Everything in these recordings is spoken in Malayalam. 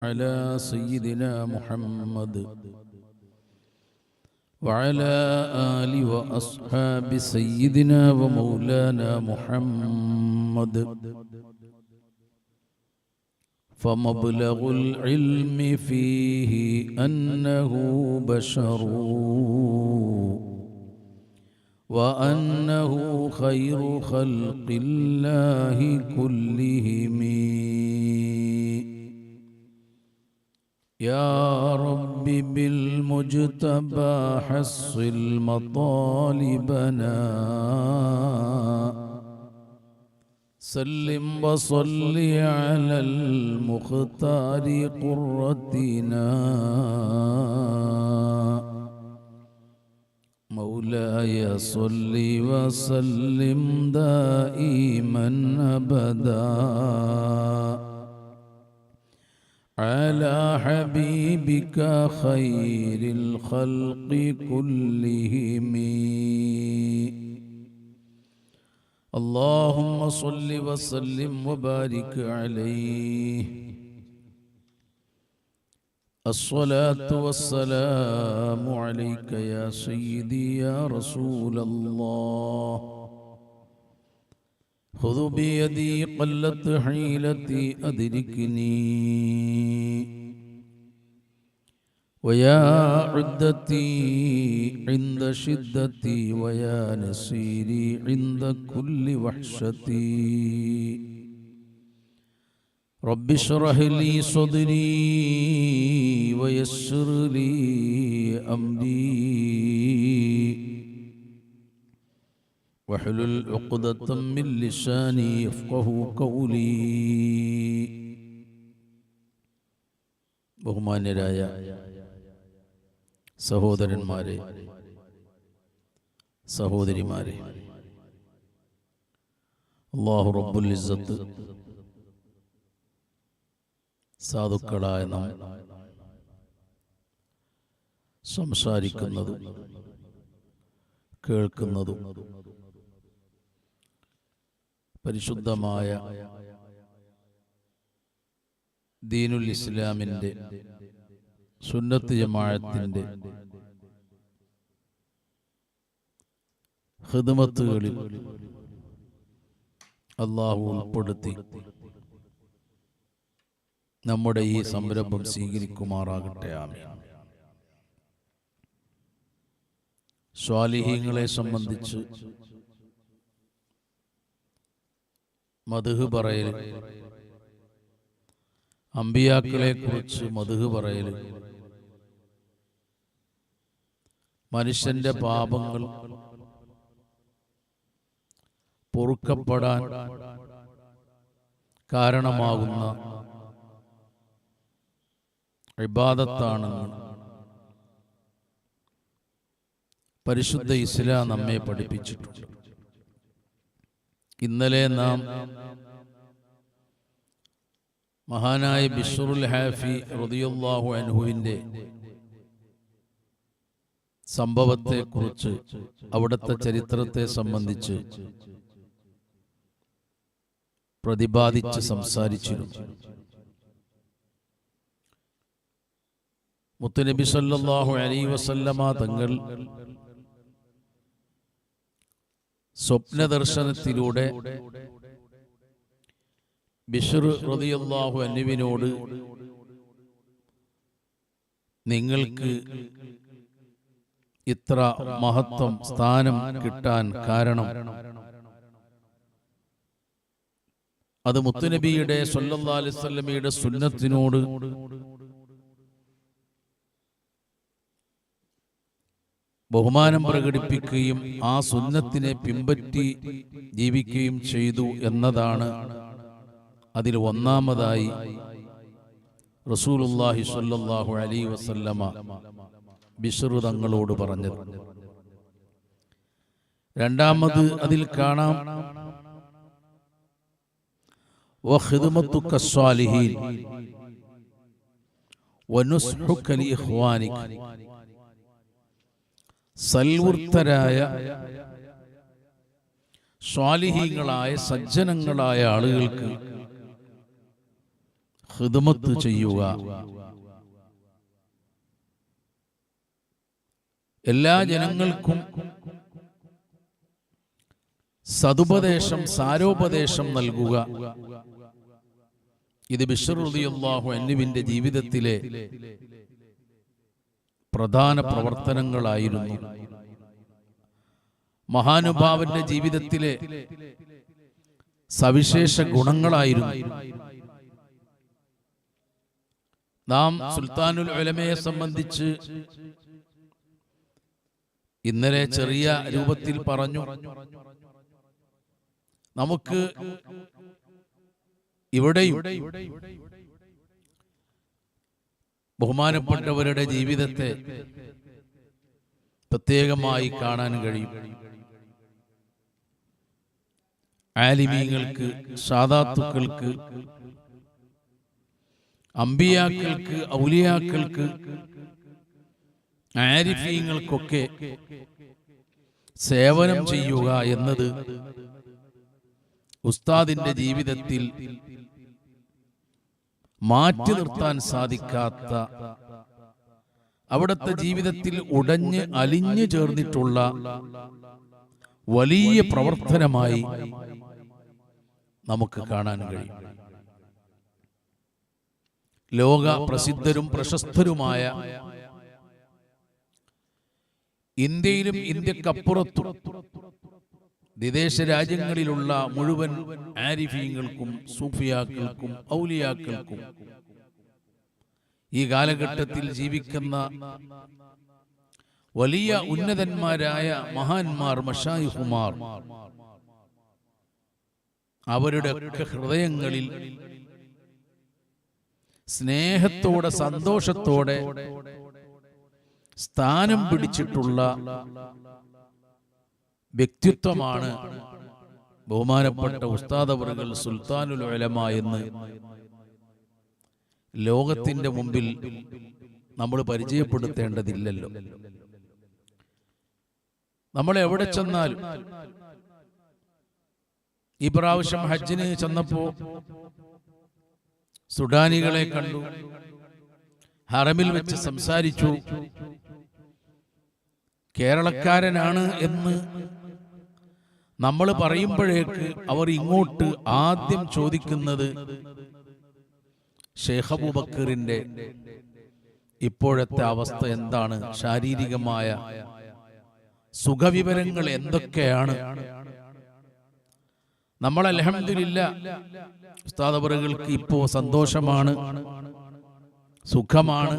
على سيدنا محمد وعلى آل وأصحاب سيدنا ومولانا محمد. فمبلغ العلم فيه أنه بشر وأنه خير خلق الله كلهم. يا رب بالمجتبى حصل مطالبنا، سلم وصل على المختار قرتنا. مولاي صل وسلم دائما أبدا على حبيبك خير الخلق كلهم. اللهم صل وسلم وبارك عليه. الصلاة والسلام عليك يا سيدي يا رسول الله. خذ بيدي قلت حيلتي أدركني، ويا عدتي عند شدتي، ويا نسيري عند كل وحشتي. رب اشرح لي صدري ويسر لي أمري واحلل عقدة من لساني يفقه قولي. ബഹുമാന്യരായ സഹോദരന്മാരെ, സഹോദരിമാരെ, അല്ലാഹു റബ്ബുൽ ഇസ്സത്ത് സാധുക്കളായ നാം സംസാരിക്കുന്നതും കേൾക്കുന്നതും പരിശുദ്ധമായ ദീനുൽ ഇസ്ലാമിൻ്റെ സുന്നത്ത് ജമാഅത്തിൻ്റെ ഖിദ്മത്തുകളിൽ അല്ലാഹു ഉൾപ്പെടുത്തി നമ്മുടെ ഈ സംരംഭം സ്വീകരിക്കുമാറാകട്ടെ. ആമീൻ. സ്വാലിഹീങ്ങളെ സംബന്ധിച്ച് മദ്ഹ് പറയൽ, അമ്പിയാക്കളെ കുറിച്ച് മദ്ഹ് പറയൽ, മനുഷ്യന്റെ പാപങ്ങൾ പൊറുക്കപ്പെടാൻ കാരണമാകുന്ന ഇബാദത്താണെന്ന് പരിശുദ്ധ ഇസ്ലാം നമ്മെ പഠിപ്പിച്ചിട്ടുണ്ട്. ഇന്നലെ നാം മഹാനായ ബിശ്റുൽ ഹാഫി റളിയല്ലാഹു അൻഹുവിൻ്റെ സംഭവത്തെക്കുറിച്ച്, അവിടുത്തെ ചരിത്രത്തെ സംബന്ധിച്ച് പ്രതിപാദിച്ച് സംസാരിച്ചിരുന്നു. മുത്തുനബി സല്ലല്ലാഹു അലൈഹി വസല്ലമ തങ്ങൾ സ്വപ്നദർശനത്തിലൂടെ ബിശ്ർ റളിയല്ലാഹു അൻഹുവിനോട് നിങ്ങൾക്ക് ഇത്ര മഹത്വം സ്ഥാനം കിട്ടാൻ കാരണം അത് മുത്തുനബിയുടെ സല്ലല്ലാഹു അലൈഹി വസല്ലമയുടെ സുന്നത്തിനോട് ബഹുമാനം പ്രകടിപ്പിക്കുകയും ആ സുന്നത്തിനെ പിൻപറ്റി ജീവിക്കുകയും ചെയ്തു എന്നതാണ് അതിൽ ഒന്നാമതായി റസൂലുള്ളാഹി സ്വല്ലല്ലാഹു അലൈഹി വസല്ലമ ബിശ്ർ തങ്ങളോട് പറഞ്ഞത്. രണ്ടാമത് അതിൽ കാണാം വഖിദ്മതുക സ്വാലിഹീൻ വനുസ്ഹുക ലിഇഖ്വാനിക, സൽവൃത്തരായ സ്വാലിഹീങ്ങളായ സജ്ജനങ്ങളായ ആളുകൾക്ക് ഖിദ്മത്ത് ചെയ്യുക. എല്ലാ ജനങ്ങൾക്കും സതുപദേശം, സാരോപദേശം നൽകുക. ഇത് ബിശ്ർ റളിയല്ലാഹു അൻഹുവിന്റെ ജീവിതത്തിലെ പ്രധാന പ്രവർത്തനങ്ങളായിരുന്നു. മഹാനുഭാവന്റെ ജീവിതത്തിലെ സവിശേഷ ഗുണങ്ങളായിരുന്നു. നാം സുൽത്താനുൽ ഉലമയെ സംബന്ധിച്ച് ഇന്നലെ ചെറിയ രൂപത്തിൽ പറഞ്ഞു. നമുക്ക് ഇവിടെയും ബഹുമാനപ്പെട്ടവരുടെ ജീവിതത്തെ പ്രത്യേകമായി കാണാൻ കഴിയും. ആലിമീങ്ങൾക്ക്, സാദാത്തുക്കൾക്ക്, അമ്പിയാക്കൾക്ക്, ഔലിയാക്കൾക്ക്, ആരിഫീങ്ങൾക്കൊക്കെ സേവനം ചെയ്യുക എന്നത് ഉസ്താദിന്റെ ജീവിതത്തിൽ മാറ്റി നിർത്താൻ സാധിക്കാത്ത, അവിടുത്തെ ജീവിതത്തിൽ ഉടഞ്ഞ് അലിഞ്ഞു ചേർന്നിട്ടുള്ള വലിയ പ്രവർത്തനമായി നമുക്ക് കാണാൻ കഴിയും. ലോക പ്രസിദ്ധരും പ്രശസ്തരുമായ ഇന്ത്യയിലും ഇന്ത്യക്കപ്പുറത്തും വിദേശ രാജ്യങ്ങളിലുള്ള മുഴുവൻ ആരിഫീങ്ങൾക്കും, സൂഫിയാക്കൾക്കും, ഔലിയാക്കൾക്കും ഈ കാലഘട്ടത്തിൽ ജീവിക്കുന്ന വലിയ ഉന്നതന്മാരായ മഹാന്മാർ, മശായിഖുമാർ, അവരുടെ ഒക്കെ ഹൃദയങ്ങളിൽ സ്നേഹത്തോടെ, സന്തോഷത്തോടെ സ്ഥാനം പിടിച്ചിട്ടുള്ള വ്യക്തിത്വമാണ് ബഹുമാനപ്പെട്ട ഉസ്താദ് അവറുകൾ സുൽത്താനുൽ ഉലമ എന്ന് ലോകത്തിന്റെ മുമ്പിൽ നമ്മൾ പരിചയപ്പെടുത്തേണ്ടതില്ലല്ലോ. നമ്മൾ എവിടെ ചെന്നാലും, ഈ പ്രാവശ്യം ഹജ്ജിന് ചെന്നപ്പോ സുഡാനികളെ കണ്ടു, ഹറമിൽ വെച്ച് സംസാരിച്ചു. കേരളക്കാരനാണ് എന്ന് നമ്മൾ പറയുമ്പോഴേക്ക് അവർ ഇങ്ങോട്ട് ആദ്യം ചോദിക്കുന്നത് ഷേഖ് അബൂബക്കറിന്റെ ഇപ്പോഴത്തെ അവസ്ഥ എന്താണ്, ശാരീരികമായ സുഖവിവരങ്ങൾ എന്തൊക്കെയാണ്. നമ്മൾ അൽഹംദുലില്ലാ ഉസ്താദ് അവറുകൾക്ക് ഇപ്പോ സന്തോഷമാണ്, സുഖമാണ്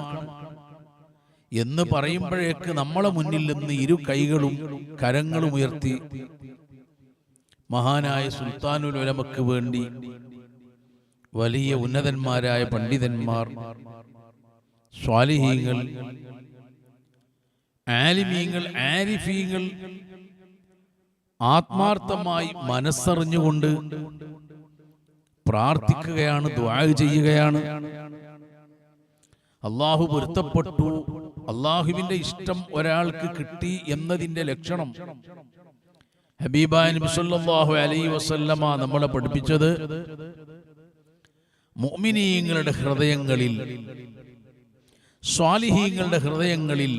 എന്ന് പറയുമ്പോഴേക്ക് നമ്മളെ മുന്നിൽ നിന്ന് ഇരു കൈകളും കരങ്ങളും ഉയർത്തി മഹാനായ സുൽത്താനുൽ ഉലമക്ക് വേണ്ടി വലിയ ഉന്നതന്മാരായ പണ്ഡിതന്മാർ, സ്വാലിഹീങ്ങൾ, ആലിമീങ്ങൾ, ആരിഫീങ്ങൾ ആത്മാർത്ഥമായി മനസ്സറിഞ്ഞുകൊണ്ട് പ്രാർത്ഥിക്കുകയാണ്, ദുആ ചെയ്യുകയാണ്. അള്ളാഹു പൊരുത്തപ്പെട്ടു, അള്ളാഹുവിന്റെ ഇഷ്ടം ഒരാൾക്ക് കിട്ടി എന്നതിന്റെ ലക്ഷണം ഹബീബായ നബി സല്ലല്ലാഹു അലൈഹി വസല്ലമ നമ്മളെ പഠിപ്പിച്ചത് മുഅ്മിനീങ്ങളുടെ ഹൃദയങ്ങളിൽ, സ്വാലിഹീങ്ങളുടെ ഹൃദയങ്ങളിൽ,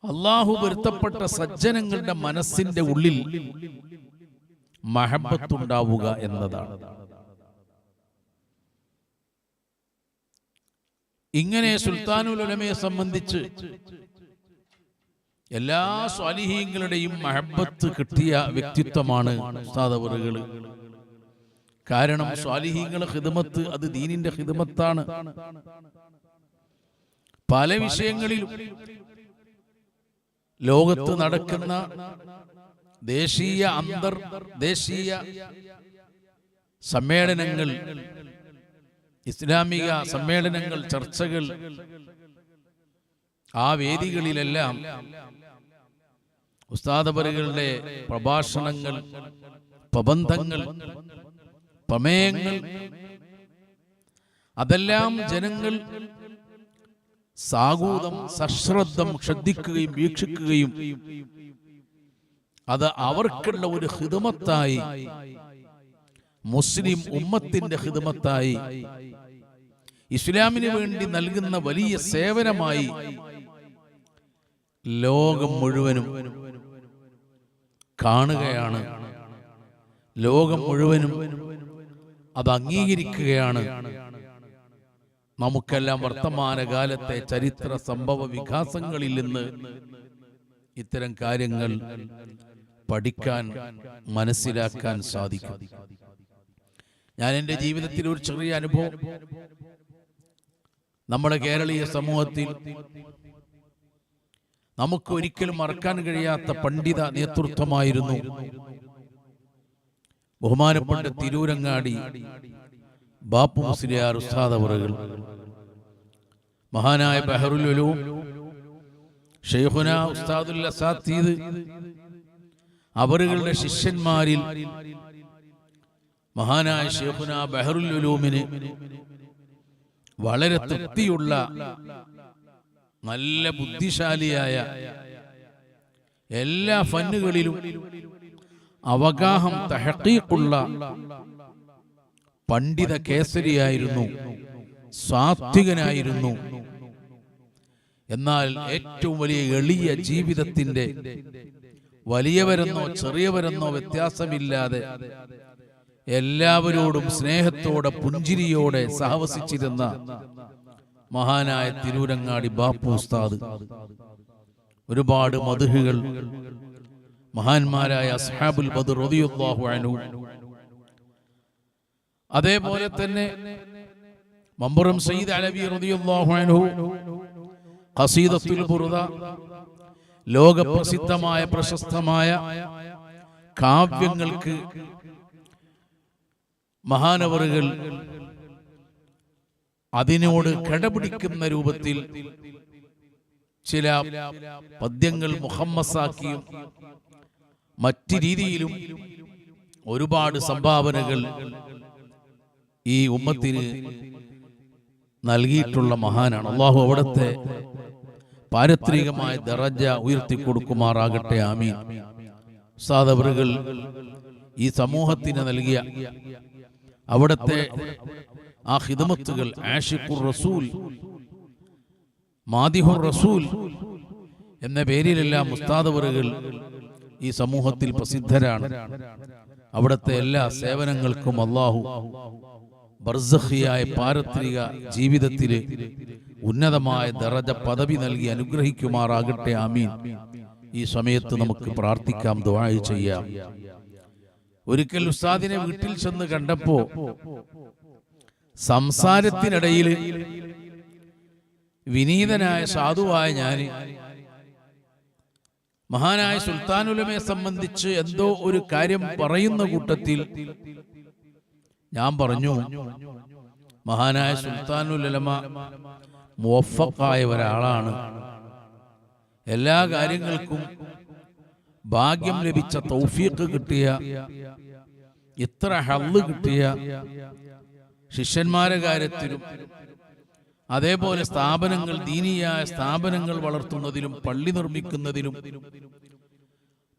അള്ളാഹു പൊരുത്തപ്പെട്ട സജ്ജനങ്ങളുടെ മനസ്സിന്റെ ഉള്ളിൽ മഹബത്തുണ്ടാവുക എന്നതാണ്. ഇങ്ങനെ സുൽത്താനുൽ ഉലമയെ സംബന്ധിച്ച് എല്ലാ സ്വാലിഹീങ്ങളുടെയും മഹബത്ത് കിട്ടിയ വ്യക്തിത്വമാണ് ഉസ്താദ് അവറുകൾ. കാരണം സ്വാലിഹീങ്ങളുടെ ഖിദ്മത്ത് അത് ദീനിന്റെ ഖിദ്മത്താണ്. പല വിഷയങ്ങളിലും ലോകത്ത് നടക്കുന്ന ദേശീയ, അന്തർദേശീയ സമ്മേളനങ്ങൾ, ഇസ്ലാമിക സമ്മേളനങ്ങൾ, ചർച്ചകൾ, ആ വേദികളിലെല്ലാം ഉസ്താദ് അവറുകളുടെ പ്രഭാഷണങ്ങൾ, പ്രബന്ധങ്ങൾ, പ്രമേയങ്ങൾ അതെല്ലാം ജനങ്ങൾ സാഗൂതം, സശ്രദ്ധം ശ്രദ്ധിക്കുകയും വീക്ഷിക്കുകയും അത് അവർക്കുള്ള ഒരു ഖിദ്മത്തായി മുസ്ലിം ഉമ്മത്തിന്റെ ഖിദ്മത്തായി ഇസ്ലാമിന് വേണ്ടി നൽകുന്ന വലിയ സേവനമായി ലോകം മുഴുവനും കാണുകയാണ്. ലോകം മുഴുവനും അത് അംഗീകരിക്കുകയാണ്. നമുക്കെല്ലാം വർത്തമാനകാലത്തെ ചരിത്ര സംഭവ വികാസങ്ങളിൽ നിന്ന് ഇത്തരം കാര്യങ്ങൾ പഠിക്കാൻ, മനസ്സിലാക്കാൻ സാധിക്കും. ഞാൻ എൻ്റെ ജീവിതത്തിൽ ഒരു ചെറിയ അനുഭവം, നമ്മുടെ കേരളീയ സമൂഹത്തിൽ നമുക്ക് ഒരിക്കലും മറക്കാൻ കഴിയാത്ത പണ്ഡിത നേതൃത്വമായിരുന്നു ബഹുമാനപ്പെട്ട തിരൂരങ്ങാടി ബാപ്പു മുസ്ലിയാർ ഉസ്താദ് അവറുകൾ. മഹാനായ ബഹറുൽ ഉലൂം ശൈഖുന ഉസ്താദുൽ അസാത്തീദ് അവറുകളുടെ ശിഷ്യന്മാരിൽ മഹാനായ ശൈഖുന ബഹറുൽ ഉലൂമിന് വളരെ തൃപ്തിയുള്ള, നല്ല ബുദ്ധിശാലിയായ, എല്ലാ ഫന്നുകളിലും അവഗാഹം തഹഖീഖുള്ള പണ്ഡിത കേസരിയായിരുന്നു, സാത്വികനായിരുന്നു. എന്നാൽ ഏറ്റവും വലിയ എളിയ ജീവിതത്തിന്റെ, വലിയവരെന്നോ ചെറിയവരെന്നോ വ്യത്യാസമില്ലാതെ എല്ലാവരോടും സ്നേഹത്തോടെ പുഞ്ചിരിയോടെ സഹവസിച്ചിരുന്ന മഹാനായ തിരൂരങ്ങാടി ബാപ്പു ഉസ്താദ്. ഒരുപാട് മദ്ഹുകൾ മഹാന്മാരായ അസ്ഹാബുൽ ബദർ റളിയല്ലാഹു അൻഹു, അതേപോലെ തന്നെ മമ്പുറം സയ്യിദ് അലവി റളിയല്ലാഹു അൻഹു ഖസീദത്തുൽ ബുർദ, ലോകപ്രസിദ്ധമായ പ്രശസ്തമായ കാവ്യങ്ങൾക്ക് മഹാനവറുകൾ അതിനോട് കടപിടിക്കുന്ന രൂപത്തിൽ ചില പദ്യങ്ങൾ മുഹമ്മസാക്കിയും മറ്റു രീതിയിലും ഒരുപാട് സംഭാവനകൾ ഈ ഉമ്മത്തിന് നൽകിയിട്ടുള്ള മഹാനാണ്. അല്ലാഹു അവിടുത്തെ പാരത്രികമായ ദറജ ഉയർത്തി കൊടുക്കുമാറാകട്ടെ. ആമീൻ. ഉസ്താദ് അവറുകൾ ഈ സമൂഹത്തിന് നൽകിയ അവിടുത്തെ ആ ഖിദ്മത്തുകൾ, ആഷിഖുർ റസൂൽ, മാദിഹുർ റസൂൽ എന്ന പേരിലെല്ലാം ഉസ്താദ് അവറുകൾ ഈ സമൂഹത്തിൽ പ്രസിദ്ധരാണ്. അവിടുത്തെ എല്ലാ സേവനങ്ങൾക്കും അല്ലാഹു ബർസഖിയായ പാരത്രിക ജീവിതത്തിലെ ഉന്നതമായ ദറജ പദവി നൽകി അനുഗ്രഹിക്കുമാറാകട്ടെ. ആമീൻ. ഈ സമയത്ത് നമുക്ക് പ്രാർത്ഥിക്കാം, ദുആ ചെയ്യാം. ഒരിക്കൽ ഉസ്താദിനെ വീട്ടിൽ ചെന്ന് കണ്ടപ്പോ സംസാരത്തിനിടയിൽ വിനീതനായ സാധുവായ ഞാൻ മഹാനായ സുൽത്താനുലമയെ സംബന്ധിച്ച് എന്തോ ഒരു കാര്യം പറയുന്ന കൂട്ടത്തിൽ ഞാൻ പറഞ്ഞു, മഹാനായ സുൽത്താനുലമ മുവഫഖായ ഒരാളാണ്, എല്ലാ കാര്യങ്ങൾക്കും ഭാഗ്യം ലഭിച്ച, തൗഫീഖ് കിട്ടിയ, ഇത്ര ഹള് കിട്ടിയ, ശിഷ്യന്മാരുടെ കാര്യത്തിലും അതേപോലെ സ്ഥാപനങ്ങൾ, ദീനിയായ സ്ഥാപനങ്ങൾ വളർത്തുന്നതിലും പള്ളി നിർമ്മിക്കുന്നതിലും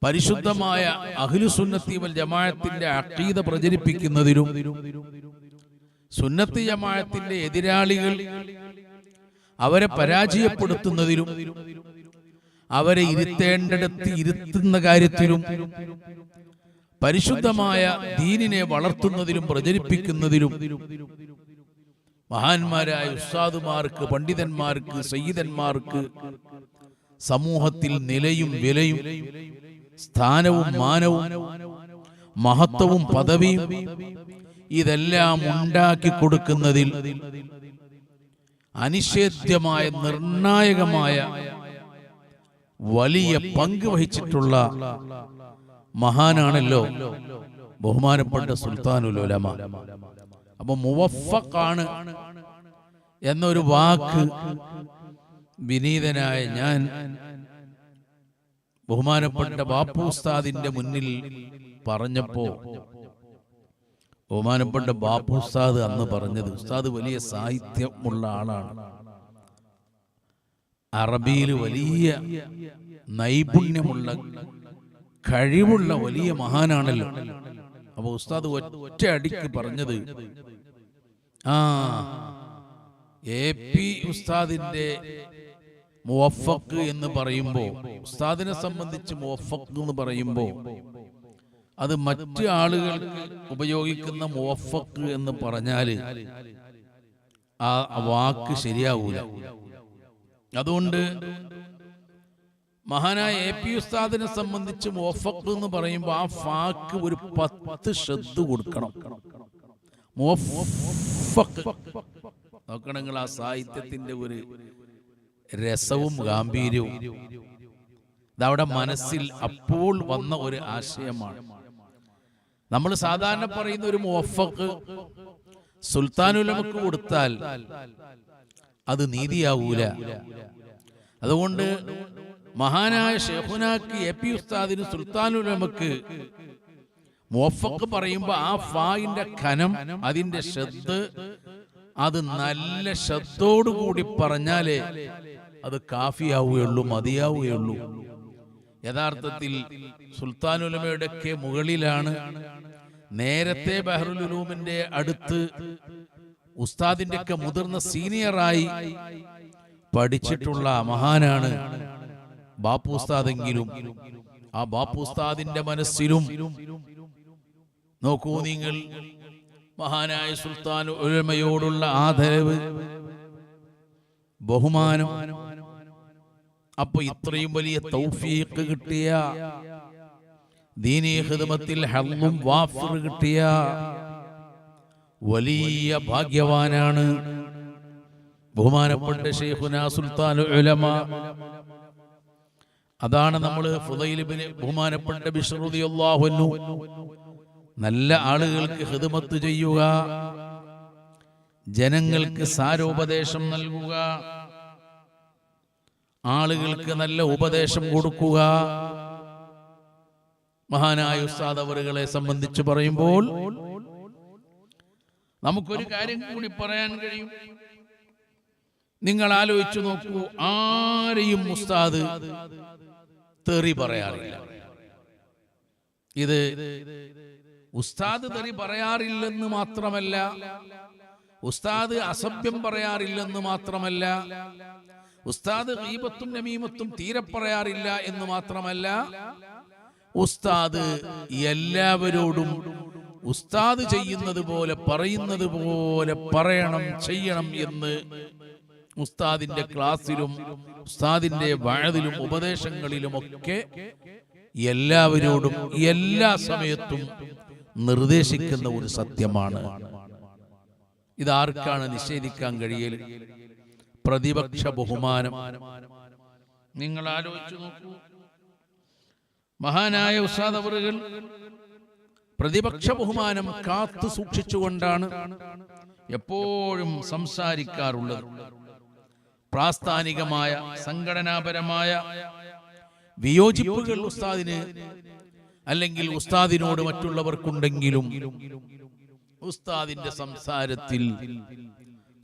പരിശുദ്ധമായ അഹ്ലുസുന്നത്തി വൽ ജമാഅത്തിന്റെ അഖീദ പ്രചരിപ്പിക്കുന്നതിലും സുന്നത്തി ജമാഅത്തിന്റെ എതിരാളികൾ അവരെ പരാജയപ്പെടുത്തുന്നതിലും അവരെ ഇരുത്തേണ്ടിടത്ത് ഇരുത്തുന്ന കാര്യത്തിലും പരിശുദ്ധമായ ദീനിനെ വളർത്തുന്നതിലും പ്രചരിപ്പിക്കുന്നതിലും മഹാന്മാരായ ഉസ്താദുമാർക്ക്, പണ്ഡിതന്മാർക്ക്, സയ്യിദന്മാർക്ക് സമൂഹത്തിൽ നിലയും വിലയും സ്ഥാനവും മാനവും മഹത്വവും പദവിയും ഇതെല്ലാം ഉണ്ടാക്കി കൊടുക്കുന്നതിൽ അനിഷേധ്യമായ നിർണായകമായ വലിയ പങ്ക് വഹിച്ചിട്ടുള്ള മഹാനാണല്ലോ ബഹുമാനപ്പെട്ട സുൽത്താനുൽ ഉലമ. അപ്പൊ മുവഫഖാണ് എന്നൊരു വാക്ക് വിനീതനായ ഞാൻ ബഹുമാനപ്പെട്ട ബാപ്പു ഉസ്താദിന്റെ മുന്നിൽ പറഞ്ഞപ്പോ ബഹുമാനപ്പെട്ട ബാപ്പു ഉസ്താദ് അന്ന് പറഞ്ഞത്, ഉസ്താദ് വലിയ സാഹിത്യമുള്ള ആളാണ്, അറബിയിൽ വലിയ നൈപുണ്യമുള്ള കഴിവുള്ള വലിയ മഹാനാണല്ലോ. അപ്പൊ ഉസ്താദ് ഒറ്റ അടിക്ക് പറഞ്ഞത്, AP ഉസ്താദിന്റെ മുവഫഖ് എന്ന് പറയുമ്പോൾ, ഉസ്താദിനെ സംബന്ധിച്ച് മുവഫഖ് എന്ന് പറയുമ്പോൾ അത് മറ്റു ആളുകൾക്ക് ഉപയോഗിക്കുന്ന മുവഫഖ് എന്ന് പറഞ്ഞാല് ആ വാക്ക് ശരിയാവൂല. അതുകൊണ്ട് മഹാനായ AP ഉസ്താദിനെ സംബന്ധിച്ച് മുവഫഖ് എന്ന് പറയുമ്പോൾ ആ ഫാക്ക് ഒരു 10 ശ്രദ്ധ കൊടുക്കണം. മുവഫഖ് നോക്കണം നിങ്ങൾ, ആ സാഹിത്യത്തിന്റെ ഒരു രസവും ഗാംഭീര്യവും ഇതവിടെ മനസ്സിൽ അപ്പോൾ വന്ന ഒരു ആശയമാണ്. നമ്മൾ സാധാരണ പറയുന്ന ഒരു മുവഫഖ് സുൽത്താനുലമക്ക് കൊടുത്താൽ അത് നീതിയാവൂല. അതുകൊണ്ട് മഹാനായ ശൈഖുനാക്ക് AP ഉസ്താദിന് സുൽത്താനുലമക്ക് മുവഫഖ് പറയുമ്പോൾ ആ ഫായിന്റെ ഖനം, അതിന്റെ ശ്രദ്ധ, അത് നല്ല ശ്രദ്ധയോടുകൂടി പറഞ്ഞാലേ അത് കാഫിയാവുകയുള്ളൂ, മതിയാവുകയുള്ളൂ. യഥാർത്ഥത്തിൽ സുൽത്താനുലമയുടെ ഒക്കെ മുകളിലാണ് നേരത്തെ ബഹറുൽ ഉലൂമിന്റെ അടുത്ത് ഉസ്താദിന്റെ ഒക്കെ മുതിർന്ന സീനിയറായി പഠിച്ചിട്ടുള്ള മഹാനാണ് ബാപ്പു ഉസ്താദെങ്കിലും ആ ബാപ്പു ഉസ്താദിന്റെ മനസ്സിലും നോക്കൂ നിങ്ങൾ മഹാനായ സുൽത്താൻ ഉലമയോടുള്ള ആദരവ്, ബഹുമാനം. അപ്പൊ ഇത്രയും വലിയ തൗഫീഖ് കിട്ടിയ, ദീനീ ഖിദ്മത്തിൽ ഹള്ളും വാഫിർ കിട്ടിയ വലിയ ഭാഗ്യവാനാണ് ബഹുമാനപ്പെട്ട ശൈഖുനാ സുൽത്താനുൽ ഉലമ. അതാണ് നമ്മൾ ഫുദൈൽ ഇബ്നു ബഹുമാനപ്പെട്ട ബിശ്ർ റളിയല്ലാഹു അൻഹു നല്ല ആളുകൾക്ക് ഖിദ്മത്ത് ചെയ്യുക, ജനങ്ങൾക്ക് സാരോപദേശം നൽകുക, ആളുകൾക്ക് നല്ല ഉപദേശം കൊടുക്കുക. മഹാനായ ഉസ്താദ് അവറുകളെ സംബന്ധിച്ച് പറയുമ്പോൾ നമുക്കൊരു കാര്യം കൂടി പറയാൻ കഴിയും. നിങ്ങൾ ആലോചിച്ചു നോക്കൂ, ആരെയും ഉസ്താദ് തെറി പറയാറില്ല. ഇത് ഉസ്താദ് തെറി പറയാറില്ലെന്ന് മാത്രമല്ല, ഉസ്താദ് അസഭ്യം പറയാറില്ലെന്ന് മാത്രമല്ല, ഉസ്താദ് ഗീബത്തും നമീമത്തും തീരെ പറയാറില്ല എന്ന് മാത്രമല്ല, ഉസ്താദ് എല്ലാവരോടും ഉസ്താദ് ചെയ്യുന്നത് പോലെ പറയുന്നത് പോലെ പറയണം, ചെയ്യണം എന്ന് ഉസ്താദിന്റെ ക്ലാസ്സിലും ഉസ്താദിന്റെ വഅദിലും ഉപദേശങ്ങളിലുമൊക്കെ എല്ലാവരോടും എല്ലാ സമയത്തും നിർദ്ദേശിക്കുന്ന ഒരു സത്യമാണ്. ഇതാർക്കാണ് നിഷേധിക്കാൻ കഴിയൽ? പ്രതിപക്ഷ ബഹുമാനം. നിങ്ങൾ ആലോചിച്ചു നോക്കൂ, മഹാനായ ഉസ്താദ് അവറുകൾ പ്രതിപക്ഷ ബഹുമാനം കാത്തു സൂക്ഷിച്ചുകൊണ്ടാണ് എപ്പോഴും സംസാരിക്കാറുള്ളത്. പ്രാസ്ഥാനികമായ സംഘടനാപരമായ വിയോജിപ്പുകൾ ഉസ്താദിന് അല്ലെങ്കിൽ ഉസ്താദിനോട് മറ്റുള്ളവർക്കുണ്ടെങ്കിലും ഉസ്താദിന്റെ സംസാരത്തിൽ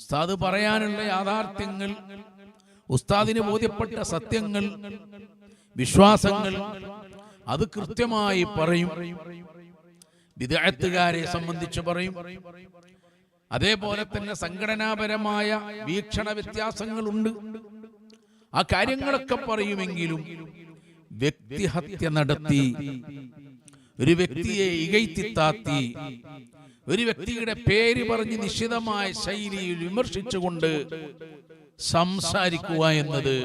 ഉസ്താദ് പറയാനുള്ള യാഥാർത്ഥ്യങ്ങൾ, ഉസ്താദിന് ബോധ്യപ്പെട്ട സത്യങ്ങൾ, വിശ്വാസങ്ങൾ അത് കൃത്യമായി പറയും. ബിദ്അത്തുകാരെ സംബന്ധിച്ച് പറയും. അതേപോലെ തന്നെ സംഘടനാപരമായ വീക്ഷണ വ്യത്യാസങ്ങളുണ്ട്, ആ കാര്യങ്ങളൊക്കെ പറയുമെങ്കിലും വ്യക്തിഹത്യ നടത്തി, ഒരു വ്യക്തിയെ ഇകഴ്ത്തിത്താത്തി, ഒരു വ്യക്തിയുടെ പേര് പറഞ്ഞ് നിശ്ചിതമായ ശൈലിയിൽ വിമർശിച്ചുകൊണ്ട് സംസാരിക്കുക എന്നത്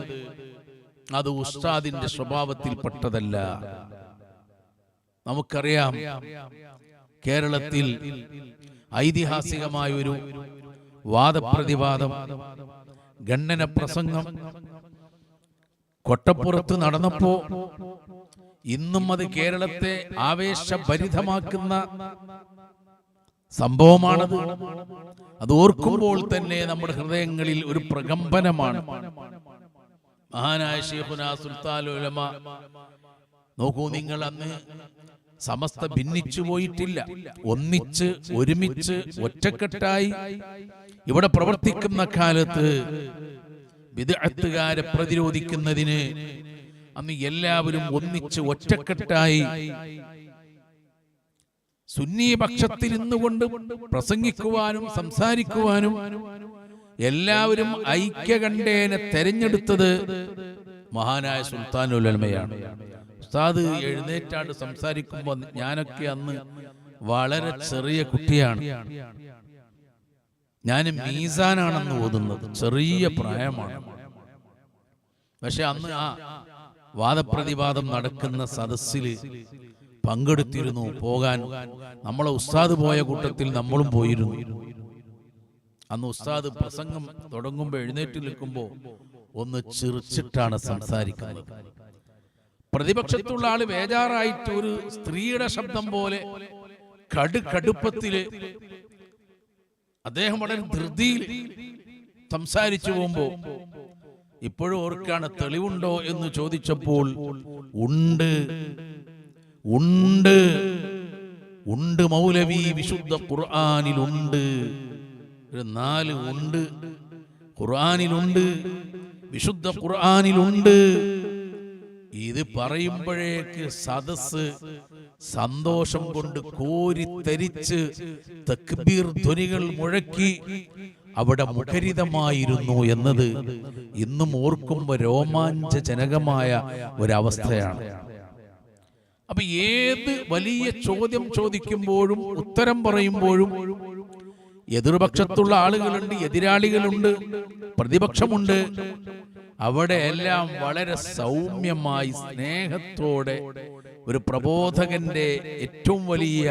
അത് ഉസ്താദിന്റെ സ്വഭാവത്തിൽപ്പെട്ടതല്ല. നമുക്കറിയാം, കേരളത്തിൽ ഐതിഹാസികമായ ഒരു വാദപ്രതിവാദം, ഖണ്ഡന പ്രസംഗം കൊട്ടപ്പുറത്ത് നടന്നപ്പോ ഇന്നും അത് കേരളത്തെ ആവേശഭരിതമാക്കുന്ന സംഭവമാണത്. അത് ഓർക്കുമ്പോൾ തന്നെ നമ്മുടെ ഹൃദയങ്ങളിൽ ഒരു പ്രകമ്പനമാണ്. മഹാനായ ശൈഖുനാ സുൽത്താനുൽ ഉലമ നോക്കൂ നിങ്ങൾ, അന്ന് സമസ്ത ഭിന്നിച്ചു പോയിട്ടില്ല, ഒന്നിച്ച് ഒരുമിച്ച് ഒറ്റക്കെട്ടായി ഇവിടെ പ്രവർത്തിക്കുന്ന കാലത്ത് ബിദ്അത്തുകാരെ പ്രതിരോധിക്കുന്നതിന് അന്ന് എല്ലാവരും ഒന്നിച്ച് ഒറ്റക്കെട്ടായി സുന്നി പക്ഷത്തിൽ നിന്നുകൊണ്ട് പ്രസംഗിക്കുവാനും സംസാരിക്കുവാനും എല്ലാവരും ഐക്യകണ്ഠേന തെരഞ്ഞെടുത്തത് മഹാനായ സുൽത്താനുൽ ഉലമയാണ്. ഉസ്താദ് എഴുന്നേറ്റാണ്ട് സംസാരിക്കുമ്പോൾ ഞാനൊക്കെ അന്ന് വളരെ ചെറിയ കുട്ടിയാണ്. ഞാൻ മീസാനാണെന്ന് ഓതുന്നത്, ചെറിയ പ്രായമാണ്. പക്ഷെ അന്ന് ആ വാദപ്രതിവാദം നടക്കുന്ന സദസ്സിൽ പങ്കെടുത്തിരുന്നു. പോകാൻ നമ്മളെ ഉസ്താദ് പോയ കൂട്ടത്തിൽ നമ്മളും പോയിരുന്നു. അന്ന് ഉസ്താദ് പ്രസംഗം തുടങ്ങുമ്പോൾ എഴുന്നേറ്റ് നിൽക്കുമ്പോൾ ഒന്ന് ചിരിച്ചിട്ടാണ് സംസാരിക്കുന്നത്. പ്രതിപക്ഷത്തുള്ള ആള് ബേജാറായിട്ട് ഒരു സ്ത്രീയുടെ ശബ്ദം പോലെ കടുപ്പത്തില് അദ്ദേഹം വളരെ ധൃതിയിൽ സംസാരിച്ചു പോകുമ്പോ ഇപ്പോഴും ഓർക്കാണ്, തെളിവുണ്ടോ എന്ന് ചോദിച്ചപ്പോൾ ഉണ്ട് ഉണ്ട് ഉണ്ട് മൗലവി, വിശുദ്ധ ഖുർആനിലുണ്ട്. 4 ഉണ്ട് ഖുർആനിലുണ്ട്, വിശുദ്ധ ഖുർആനിലുണ്ട്. ഇത് പറയുമ്പോഴേക്ക് സദസ് സന്തോഷം കൊണ്ട് കോരിത്തരിച്ച് തക്ബീർ ധ്വനികൾ മുഴക്കി അവിടെ മുഖരിതമായിരുന്നു എന്നത് ഇന്നും ഓർക്കുമ്പോൾ രോമാഞ്ചജനകമായ ഒരവസ്ഥയാണ്. അപ്പൊ ഏത് വലിയ ചോദ്യം ചോദിക്കുമ്പോഴും ഉത്തരം പറയുമ്പോഴും എതിർപക്ഷത്തുള്ള ആളുകളുണ്ട്, എതിരാളികളുണ്ട്, പ്രതിപക്ഷമുണ്ട്. അവിടെ എല്ലാം വളരെ സൗമ്യമായി സ്നേഹത്തോടെ ഒരു പ്രബോധകന്റെ ഏറ്റവും വലിയ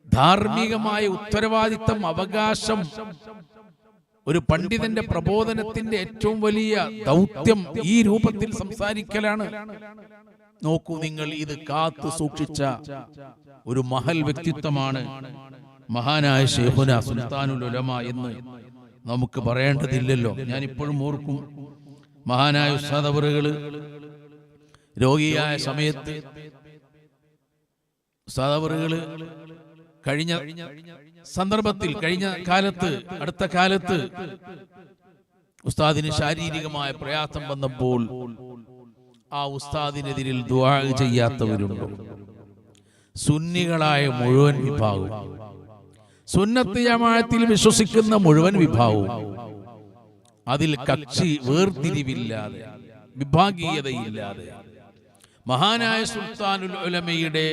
ധാർമ്മികമായ ഉത്തരവാദിത്തം, അവകാശം, ഒരു പണ്ഡിതന്റെ പ്രബോധനത്തിന്റെ ഏറ്റവും വലിയ ദൗത്യം ഈ രൂപത്തിൽ സംസാരിക്കലാണ്. നോക്കൂ നിങ്ങൾ, ഇത് കാത്തു സൂക്ഷിച്ച ഒരു മഹൽ വ്യക്തിത്വമാണ് മഹാനായ ശൈഖുന സുൽത്താനുൽ ഉലമ എന്ന് നമുക്ക് പറയേണ്ടതില്ലല്ലോ. ഞാൻ ഇപ്പോഴും ഓർക്കും, മഹാനായ ഉസ്താദ് അവറുകള് രോഗിയായ സമയത്ത് ഉസ്താദ് അവറുകള് കഴിഞ്ഞ സന്ദർഭത്തിൽ, കഴിഞ്ഞ കാലത്ത്, അടുത്ത കാലത്ത് ഉസ്താദിന് ശാരീരികമായ പ്രയാസം വന്നപ്പോൾ ആ ഉസ്താദിനെതിരിൽ ദുആ ചെയ്യാത്തവരുണ്ട്. സുന്നികളായ മുഴുവൻ വിഭാഗവും, സുന്നത്ത് ജമാഅത്തിൽ വിശ്വസിക്കുന്ന മുഴുവൻ വിഭാഗവും, അതിൽ കക്ഷി വേർതിരിവില്ലാതെ, വിഭാഗീയതയില്ലാതെ മഹാനായ സുൽത്താനുൽ ഉലമയുടെ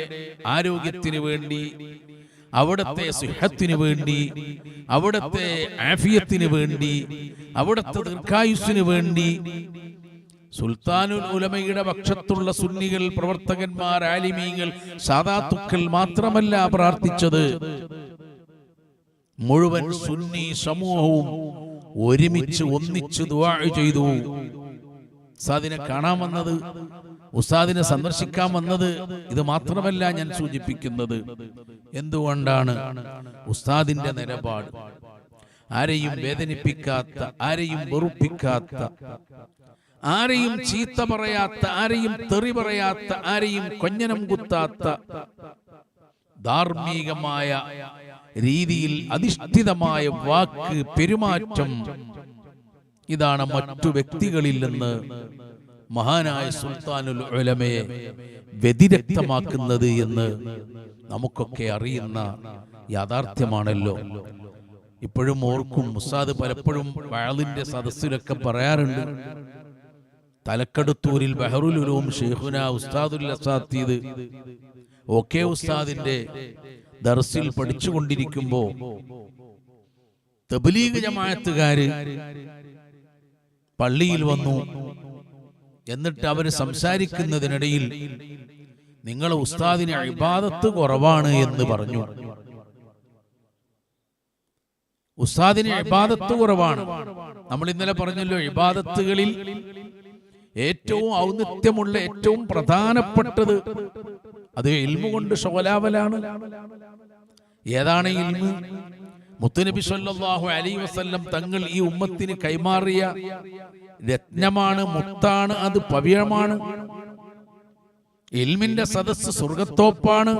ആരോഗ്യത്തിന് വേണ്ടി, അവിടത്തെ സിഹത്തിന് വേണ്ടി, അവിടത്തെ ആഫിയത്തിന് വേണ്ടി, അവിടത്തെ ദീർഘായുസ്സിന് വേണ്ടി സുൽത്താനുൽ ഉലമയുടെ പക്ഷത്തുള്ള സുന്നികൾ, പ്രവർത്തകന്മാർ, ആലിമീങ്ങൾ, സാദാത്തുക്കൾ മാത്രമല്ല പ്രാർത്ഥിച്ചത്, മുഴുവൻ സുന്നി സമൂഹവും ഒരുമിച്ച് ഒന്നിച്ച് ദുആ ചെയ്തു. ഉസ്താദിനെ കാണാൻ വന്നത്, ഉസ്താദിനെ സന്ദർശിക്കാൻ വന്നത്, ഇത് മാത്രമല്ല ഞാൻ സൂചിപ്പിക്കുന്നത്. എന്തുകൊണ്ടാണ്? ഉസ്താദിന്റെ നിലപാട് ആരെയും വേദനിപ്പിക്കാത്ത, ആരെയും വെറുപ്പിക്കാത്ത, ആരെയും ചീത്ത പറയാത്ത, ആരെയും തെറി പറയാത്ത, ആരെയും കൊഞ്ഞനം കുത്താത്ത, ധാർമ്മികമായ രീതിയിൽ അധിഷ്ഠിതമായ വാക്ക്, പെരുമാറ്റം, ഇതാണ് മറ്റു വ്യക്തികളിൽ നിന്ന് മഹാനായ സുൽത്താനുൽ ഉലമയെ വ്യതിരക്തമാക്കുന്നത് എന്ന് നമുക്കൊക്കെ അറിയുന്ന യാഥാർത്ഥ്യമാണല്ലോ. ഇപ്പോഴും ഓർക്കും, ഉസ്താദ് പലപ്പോഴും വഅളിന്റെ സദസ്സിലൊക്കെ പറയാറുണ്ട്, തലക്കടുത്തൂരിൽ ബഹറുൽ ഉലൂം ശൈഖുന ഉസ്താദുൽ അസാത്തീദ് ഒക്കെ ഉസ്താദിന്റെ ദർസിൽ പഠിച്ചുകൊണ്ടിരിക്കുമ്പോ തബ്ലീഗ് ജമാഅത്തുകാര് പള്ളിയിൽ വന്നു. എന്നിട്ട് അവര് സംസാരിക്കുന്നതിനിടയിൽ നിങ്ങളെ ഉസ്താദിന് ഇബാദത്ത് കുറവാണ് എന്ന് പറഞ്ഞു. ഉസ്താദിന് ഇബാദത്ത് കുറവാണ്. നമ്മൾ ഇന്നലെ പറഞ്ഞല്ലോ, ഇബാദത്തുകളിൽ ഏറ്റവും ഔന്നത്യമുള്ള, ഏറ്റവും പ്രധാനപ്പെട്ടത് അത് ഇൽമു കൊണ്ട് ശോലാവലാണ്. ഏതാണ് ഇൽമു? മുത്തുനബി സല്ലല്ലാഹു അലൈഹി വസല്ലം തങ്ങൾ ഈ ഉമ്മത്തിന് കൈമാറിയ രത്നമാണ്, മുത്താണ്, അത് പവിഴമാണ്. ഇൽമിന്റെ സദസ്സ് സ്വർഗ്ഗത്തോപ്പാണ്.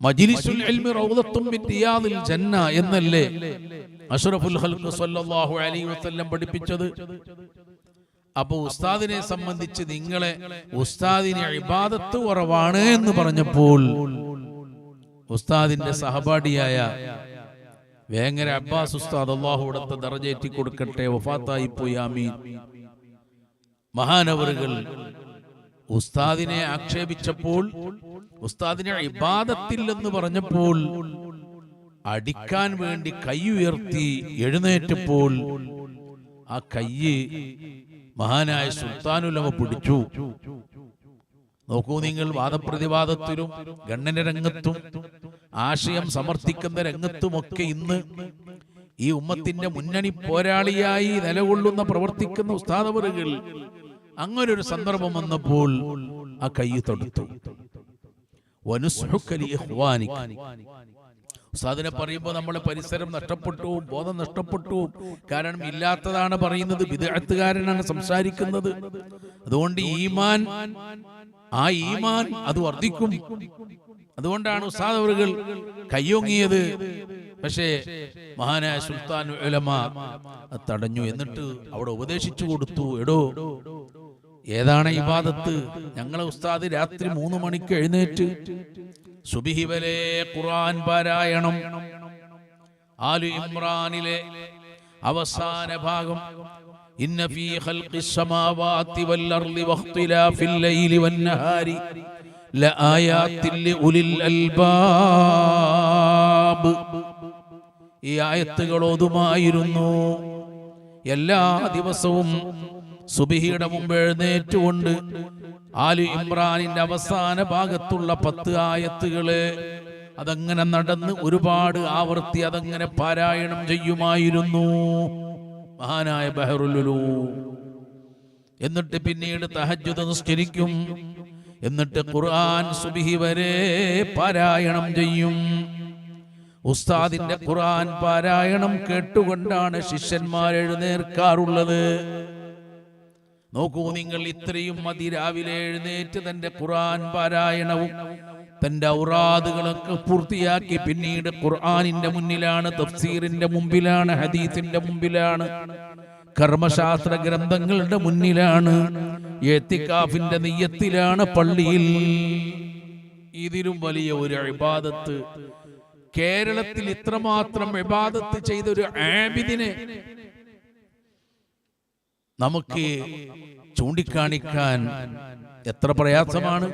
മജ്ലിസുൽ ഇൽമി റൗദത്തും മിൻ റിയാദിൽ ജന്ന എന്നല്ലേ അഷ്റഫുൽ ഖൽഖ് സല്ലല്ലാഹു അലൈഹി വസല്ലം പഠിപ്പിച്ചത്? അപ്പൊ ഉസ്താദിനെ സംബന്ധിച്ച് നിങ്ങളെ ഉസ്താദിന് ഇബാദത്ത് കുറവാണ് എന്ന് പറഞ്ഞപ്പോൾ ഉസ്താദിന്റെ സഹപാഠിയായ വേങ്ങര അബ്ബാസ് ഉസ്താദ്, അല്ലാഹു അവിടുത്തെ ദറജയേറ്റി കൊടുക്കട്ടെ, വഫാത്തായി പോയി, ആമീൻ, മഹാനവറുകൾ ഉസ്താദിനെ ആക്ഷേപിച്ചപ്പോൾ, ഉസ്താദിനെ ഇബാദത്തിൽ എന്ന് പറഞ്ഞപ്പോൾ അടിക്കാൻ വേണ്ടി കൈ ഉയർത്തി എഴുന്നേറ്റപ്പോൾ ആ കയ്യ് മഹാനായ സുൽത്താനുലമ പിടിച്ചു. നോക്കൂ നിങ്ങൾ, വാദപ്രതിവാദത്തിലും ഗണ്ണന രംഗത്തും ആശയം സമർത്ഥിക്കുന്ന രംഗത്തുമൊക്കെ ഇന്ന് ഈ ഉമ്മത്തിന്റെ മുന്നണി പോരാളിയായി നിലകൊള്ളുന്ന പ്രവർത്തിക്കുന്ന ഉസ്താദവറുകൾ അങ്ങനൊരു സന്ദർഭം വന്നപ്പോൾ ആ കൈ തൊടുത്തു. ഉസ്താദിനെ പറയുമ്പോൾ നമ്മളെ പരിസരം നഷ്ടപ്പെട്ടു, ബോധം നഷ്ടപ്പെട്ടു. കാരണം ഇല്ലാത്തതാണ് പറയുന്നത്, ബിദ്അത്തുകാരനാണ് സംസാരിക്കുന്നത്. അതുകൊണ്ട് ആ ഈമാൻ അത് വർദ്ധിക്കും. അതുകൊണ്ടാണ് ഉസ്താദ് അവറുകൾ കയ്യൊങ്ങിയത്. പക്ഷേ മഹാനായ സുൽത്താൻ ഉലമ തടഞ്ഞു. എന്നിട്ട് അവിടെ ഉപദേശിച്ചു കൊടുത്തു, എടോ, ഏതാണ് ഇബാദത്ത്? ഞങ്ങളെ ഉസ്താദ് രാത്രി 3 മണിക്ക് എഴുന്നേറ്റ് സുബ്ഹി വരെ ഖുർആൻ പാരായണം, ആലു ഇമ്രാനിലെ അവസാന ഭാഗം, ഇന്ന ഫീ ഖൽഖിസ് സമാവാതി വൽ അർളി വഖ്തിലാഫിൽ ലൈലി വൻ നഹാരി ലആയാതിൻ ലിഉലിൽ അൽബാബ്, ഈ ആയത്തുകൾ ഓതുമായിരുന്നു. എല്ലാ ദിവസവും സുബ്ഹിയുടെ മുമ്പ് എഴുന്നേറ്റുകൊണ്ട് ആലു ഇമ്രാനിന്റെ അവസാന ഭാഗത്തുള്ള 10 ആയത്തുകള് അതങ്ങനെ നടന്ന് ഒരുപാട് ആവർത്തി അതങ്ങനെ പാരായണം ചെയ്യുമായിരുന്നു മഹാനായ ബഹറുൽ ഉലൂം. എന്നിട്ട് പിന്നീട് തഹജ്ജുദ് നിസ്കരിക്കും. എന്നിട്ട് ഖുർആൻ സുബ്ഹി വരെ പാരായണം ചെയ്യും. ഉസ്താദിന്റെ ഖുർആൻ പാരായണം കേട്ടുകൊണ്ടാണ് ശിഷ്യന്മാർ എഴുന്നേൽക്കാറുള്ളത്. നോക്കൂ നിങ്ങൾ, ഇത്രയും മതി രാവിലെ എഴുന്നേറ്റ് തന്റെ ഖുർആൻ പാരായണവും തന്റെ ഔറാദുകളൊക്കെ പൂർത്തിയാക്കി പിന്നീട് ഖുർആനിന്റെ മുന്നിലാണ്, തഫ്സീറിന്റെ മുമ്പിലാണ്, ഹദീസിന്റെ മുമ്പിലാണ്, കർമ്മശാസ്ത്ര ഗ്രന്ഥങ്ങളുടെ മുന്നിലാണ്, ഇഅ്തികാഫിന്റെ നിയ്യത്തിലാണ് പള്ളിയിൽ. ഇതിലും വലിയ ഒരു ഇബാദത്ത് കേരളത്തിൽ ഇത്രമാത്രം ഇബാദത്ത് ചെയ്ത ഒരു ആബിദിനെ നമുക്ക് ചൂണ്ടിക്കാണിക്കാൻ എത്ര പ്രയാസമാണ്.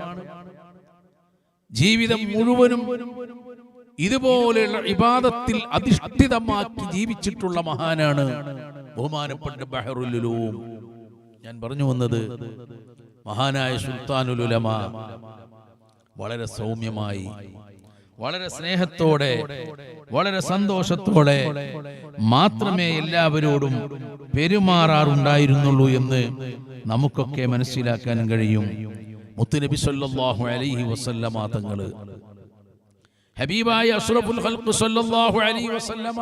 ജീവിതം മുഴുവനും ഇതുപോലെയുള്ള ഇബാദത്തിൽ അധിഷ്ഠിതമാക്കി ജീവിച്ചിട്ടുള്ള മഹാനാണ് ബഹുമാനപ്പെട്ട ബഹറുൽ ഉലൂം. ഞാൻ പറഞ്ഞു വന്നത്, മഹാനായ സുൽത്താനുൽ ഉലമ വളരെ സൗമ്യമായി, വളരെ സ്നേഹത്തോടെ, വളരെ സന്തോഷത്തോടെ മാത്രമേ എല്ലാവരോടും പെരുമാറാറുണ്ടായിരുന്നുള്ളൂ എന്ന് നമുക്കൊക്കെ മനസ്സിലാക്കാൻ കഴിയും. മുത്തുനബി സല്ലല്ലാഹു അലൈഹി വസല്ലമ തങ്ങൾ, ഹബീബായ അഷ്റഫുൽ ഖൽഖ് സല്ലല്ലാഹു അലൈഹി വസല്ലമ,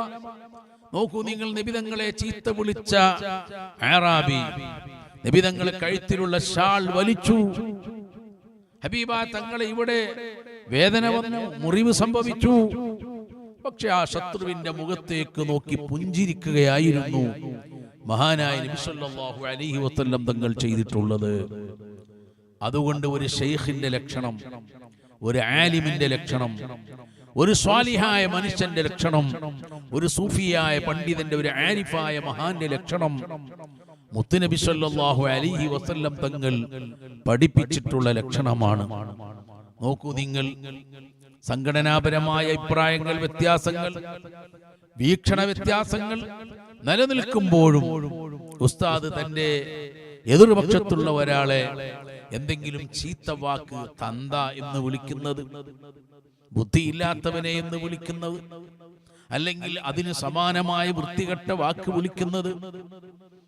നോക്കൂ നിങ്ങൾ, നബി തങ്ങളെ ചീത്ത വിളിച്ച അറാബി നബി തങ്ങളെ കഴുത്തിലുള്ള ഷാൾ വലിച്ചു. ഹബീബ തങ്ങളെ ഇവിടെ വേദന വന്നു, മുറിവ് സംഭവിച്ചു. പക്ഷെ ആ ശത്രുവിന്റെ മുഖത്തേക്ക് നോക്കി പുഞ്ചിരിക്കുകയായിരുന്നു മഹാനായ നബി സല്ലല്ലാഹു അലൈഹി വസല്ലം തങ്ങൾ ചെയ്തിട്ടുള്ളത്. അതുകൊണ്ട് ഒരു ശൈഖിന്റെ ലക്ഷണം, ഒരു ആലിമിന്റെ ലക്ഷണം, ഒരു സ്വാലിഹായ മനുഷ്യന്റെ ലക്ഷണം, ഒരു സൂഫിയായ പണ്ഡിതന്റെ, ഒരു ആരിഫായ മഹാന്റെ ലക്ഷണം മുത്തുനബി സല്ലല്ലാഹു അലൈഹി വസല്ലം തങ്ങൾ പഠിപ്പിച്ചിട്ടുള്ള ലക്ഷണമാണ്. നോക്കൂ നിങ്ങൾ, സംഘടനാപരമായ അഭിപ്രായങ്ങൾ, വ്യത്യാസങ്ങൾ, വീക്ഷണ വ്യത്യാസങ്ങൾ നിലനിൽക്കുമ്പോഴും ഉസ്താദ് തന്റെ എതിർപക്ഷത്തുള്ള ഒരാളെ എന്തെങ്കിലും ചീത്ത വാക്ക്, തന്ത എന്ന് വിളിക്കുന്നത്, ബുദ്ധിയില്ലാത്തവനെ എന്ന് വിളിക്കുന്നത്, അല്ലെങ്കിൽ അതിന് സമാനമായ വൃത്തികെട്ട വാക്ക് വിളിക്കുന്നത്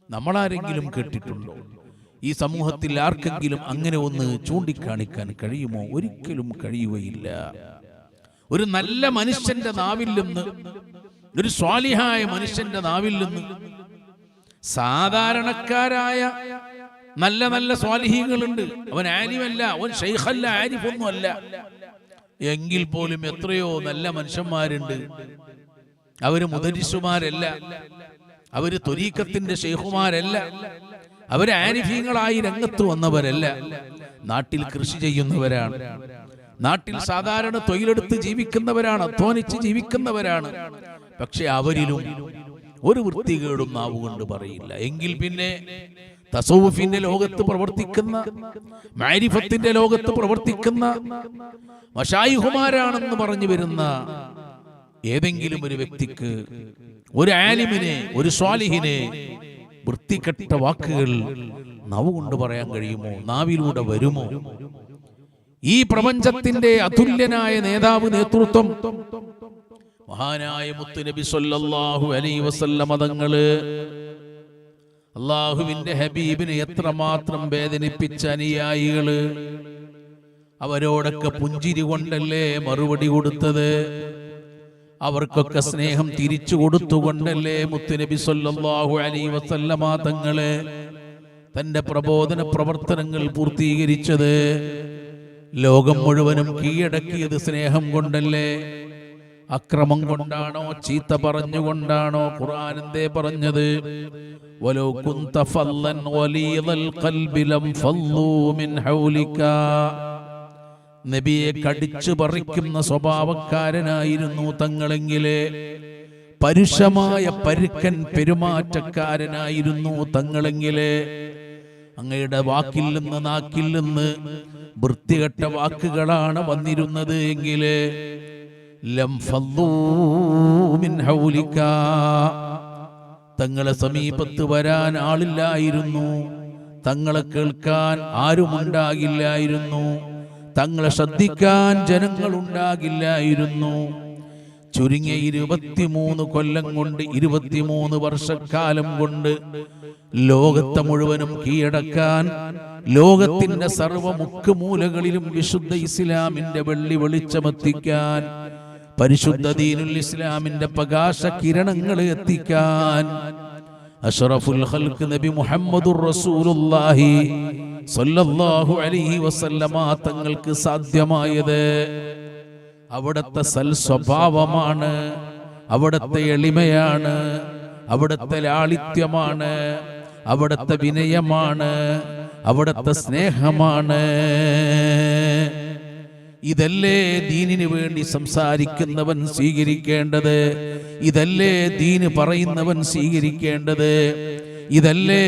നമ്മളാരെങ്കിലും കേട്ടിട്ടുണ്ടോ? ഈ സമൂഹത്തിൽ ആർക്കെങ്കിലും അങ്ങനെ ഒന്ന് ചൂണ്ടിക്കാണിക്കാൻ കഴിയുമോ? ഒരിക്കലും കഴിയുകയില്ല. ഒരു നല്ല മനുഷ്യന്റെ നാവിൽ നിന്ന്, ഒരു സ്വാലിഹായ മനുഷ്യന്റെ നാവിൽ നിന്ന്, സാധാരണക്കാരായ നല്ല നല്ല സ്വാലിഹീങ്ങളുണ്ട്. അവൻ ആലിമല്ല, അവൻ ശൈഖല്ല, ആരിഫൊന്നും അല്ല. എങ്കിൽ പോലും എത്രയോ നല്ല മനുഷ്യന്മാരുണ്ട്. അവര് മുദരിസുമാരല്ല, അവര് ത്വരീഖത്തിന്റെ ശൈഖുമാരല്ല, അവർ ആരിഫീങ്ങളായി രംഗത്ത് വന്നവരല്ല, നാട്ടിൽ കൃഷി ചെയ്യുന്നവരാണ്, നാട്ടിൽ സാധാരണ തൊഴിലെടുത്ത് ജീവിക്കുന്നവരാണ്, അധ്വാനിച്ച് ജീവിക്കുന്നവരാണ്. പക്ഷെ അവരിലും ഒരു വൃത്തികേടും നാവുകൊണ്ട് പറയില്ല. എങ്കിൽ പിന്നെ തസവുഫിന്റെ ലോകത്ത് പ്രവർത്തിക്കുന്ന, മാരിഫത്തിന്റെ ലോകത്ത് പ്രവർത്തിക്കുന്ന മശായിഖുമാരാണെന്ന് പറഞ്ഞു വരുന്ന ഏതെങ്കിലും ഒരു വ്യക്തിക്ക്, ഒരു ആലിമിനെ, ഒരു സ്വാലിഹിനെ വൃത്തികെട്ട വാക്കുകൾ നാവുകൊണ്ട് പറയാൻ കഴിയുമോ? നാവിലൂടെ വരുമോ? ഈ പ്രപഞ്ചത്തിന്റെ അതുല്യനായ നേതാവ്, നേതൃത്വം മഹാനായ മുത്തുനബി സല്ലല്ലാഹു അലൈഹി വസല്ലം തങ്ങള് അള്ളാഹുവിന്റെ ഹബീബിനെ എത്രമാത്രം വേദനിപ്പിച്ച അനുയായികള്, അവരോടൊക്കെ പുഞ്ചിരി കൊണ്ടല്ലേ മറുപടി കൊടുത്തത്? അവർക്കൊക്കെ സ്നേഹം തിരിച്ചു കൊടുത്തുകൊണ്ടല്ലേ മുത്തുനബി സല്ലല്ലാഹു അലൈഹി വസല്ലമ തങ്ങളെ തന്റെ പ്രബോധന പ്രവർത്തനങ്ങൾ പൂർത്തീകരിച്ചത്? ലോകം മുഴുവനും കീഴടക്കിയത് സ്നേഹം കൊണ്ടല്ലേ? അക്രമം കൊണ്ടാണോ? ചീത്ത പറഞ്ഞുകൊണ്ടാണോ? ഖുർആൻ എന്തേ പറഞ്ഞത്? വലൗ കുന്ത ഫല്ലൻ വലീദൽ ഖൽബി ലം ഫല്ലൂ മിൻ ഹൗലിക. നബിയെ കടിച്ചു പറിക്കുന്ന സ്വഭാവക്കാരനായിരുന്നു തങ്ങളെങ്കിലേ, പരുഷമായ പരുക്കൻ പെരുമാറ്റക്കാരനായിരുന്നു തങ്ങളെങ്കിലേ, അങ്ങയുടെ വാക്കിൽ നിന്ന്, നാക്കിൽ നിന്ന് വൃത്തികെട്ട വാക്കുകളാണ് വന്നിരുന്നത് എങ്കില് ലം ഫല്ലൂ മിൻ ഹൗലിക, തങ്ങളെ സമീപത്ത് വരാൻ ആളില്ലായിരുന്നു, തങ്ങളെ കേൾക്കാൻ ആരുമുണ്ടാകില്ലായിരുന്നു, തങ്ങളെ ശ്രദ്ധിക്കാൻ ജനങ്ങളുണ്ടാകില്ലായിരുന്നു. ചുരുങ്ങിയ 23 കൊല്ലം കൊണ്ട്, 23 വർഷക്കാലം കൊണ്ട് ലോകത്തെ മുഴുവനും കീഴടക്കാൻ, ലോകത്തിന്റെ സർവ്വമുക്കുമൂലകളിലും വിശുദ്ധ ഇസ്ലാമിന്റെ വെള്ളി വെളിച്ചമെത്തിക്കാൻ, പരിശുദ്ധ ദീനുൽ ഇസ്ലാമിന്റെ പ്രകാശ കിരണങ്ങൾ എത്തിക്കാൻ അഷ്റഫുൽ ഖൽഖ് നബി മുഹമ്മദുർ റസൂലുള്ളാഹി സ്വല്ലല്ലാഹു അലൈഹി വസല്ലമ തങ്ങൾക്ക് സാധ്യമായത് അവിടുത്തെ സൽ സ്വഭാവമാണ്, അവിടുത്തെ എളിമയാണ്, അവിടുത്തെ ലാളിത്യമാണ്, അവിടുത്തെ വിനയമാണ്, അവിടുത്തെ സ്നേഹമാണ്. ഇതല്ലേ ദീനിനു വേണ്ടി സംസാരിക്കുന്നവൻ സ്വീകരിക്കേണ്ടത്? ഇതല്ലേ ദീന് പറയുന്നവൻ സ്വീകരിക്കേണ്ടത്? ഇതല്ലേ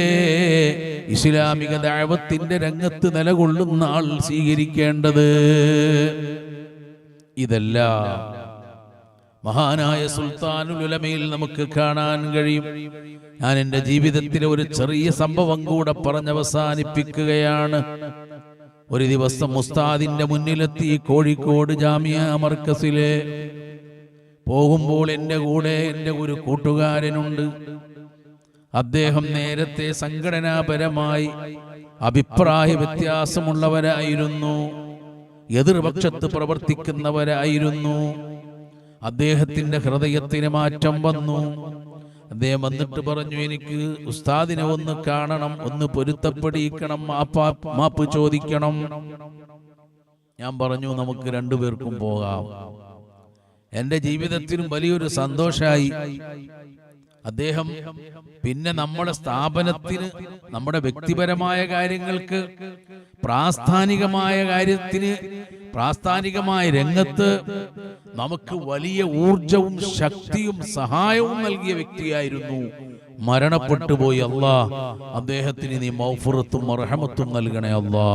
ഇസ്ലാമിക ദഅവത്തിന്റെ രംഗത്ത് നിലകൊള്ളുന്ന ആൾ സ്വീകരിക്കേണ്ടത്? ഇതെല്ലാം മഹാനായ സുൽത്താനുൽ ഉലമയിൽ നമുക്ക് കാണാൻ കഴിയും. ഞാൻ എൻ്റെ ജീവിതത്തിലെ ഒരു ചെറിയ സംഭവം കൂടെ പറഞ്ഞവസാനിപ്പിക്കുകയാണ്. ഒരു ദിവസം ഉസ്താദിന്റെ മുന്നിലെത്തി കോഴിക്കോട് ജാമിയ മർക്കസിലെ. പോകുമ്പോൾ എൻ്റെ കൂടെ എൻ്റെ ഒരു കൂട്ടുകാരനുണ്ട്. അദ്ദേഹം നേരത്തെ സംഘടനാപരമായി അഭിപ്രായ വ്യത്യാസമുള്ളവരായിരുന്നു, എതിർപക്ഷത്ത് പ്രവർത്തിക്കുന്നവരായിരുന്നു. അദ്ദേഹത്തിന്റെ ഹൃദയത്തിന് മാറ്റം വന്നു. അദ്ദേഹം വന്നിട്ട് പറഞ്ഞു, എനിക്ക് ഉസ്താദിനെ ഒന്ന് കാണണം, ഒന്ന് പൊരുത്തപ്പെടിക്കണം, മാപ്പ് ചോദിക്കണം. ഞാൻ പറഞ്ഞു, നമുക്ക് രണ്ടുപേർക്കും പോകാം. എൻ്റെ ജീവിതത്തിനും വലിയൊരു സന്തോഷമായി. അദ്ദേഹം പിന്നെ നമ്മുടെ സ്ഥാപനത്തിന്, നമ്മുടെ വ്യക്തിപരമായ കാര്യങ്ങൾക്ക്, പ്രാസ്ഥാനികമായ കാര്യത്തിന്, പ്രാസ്ഥാനികമായ രംഗത്ത് നമുക്ക് വലിയ ഊർജവും ശക്തിയും സഹായവും നൽകിയ വ്യക്തിയായിരുന്നു. മരണപ്പെട്ടു പോയി. അല്ലാ, അദ്ദേഹത്തിന് നീ മഗ്ഫിറത്തും റഹ്മത്തും നൽകണേ അല്ലാ.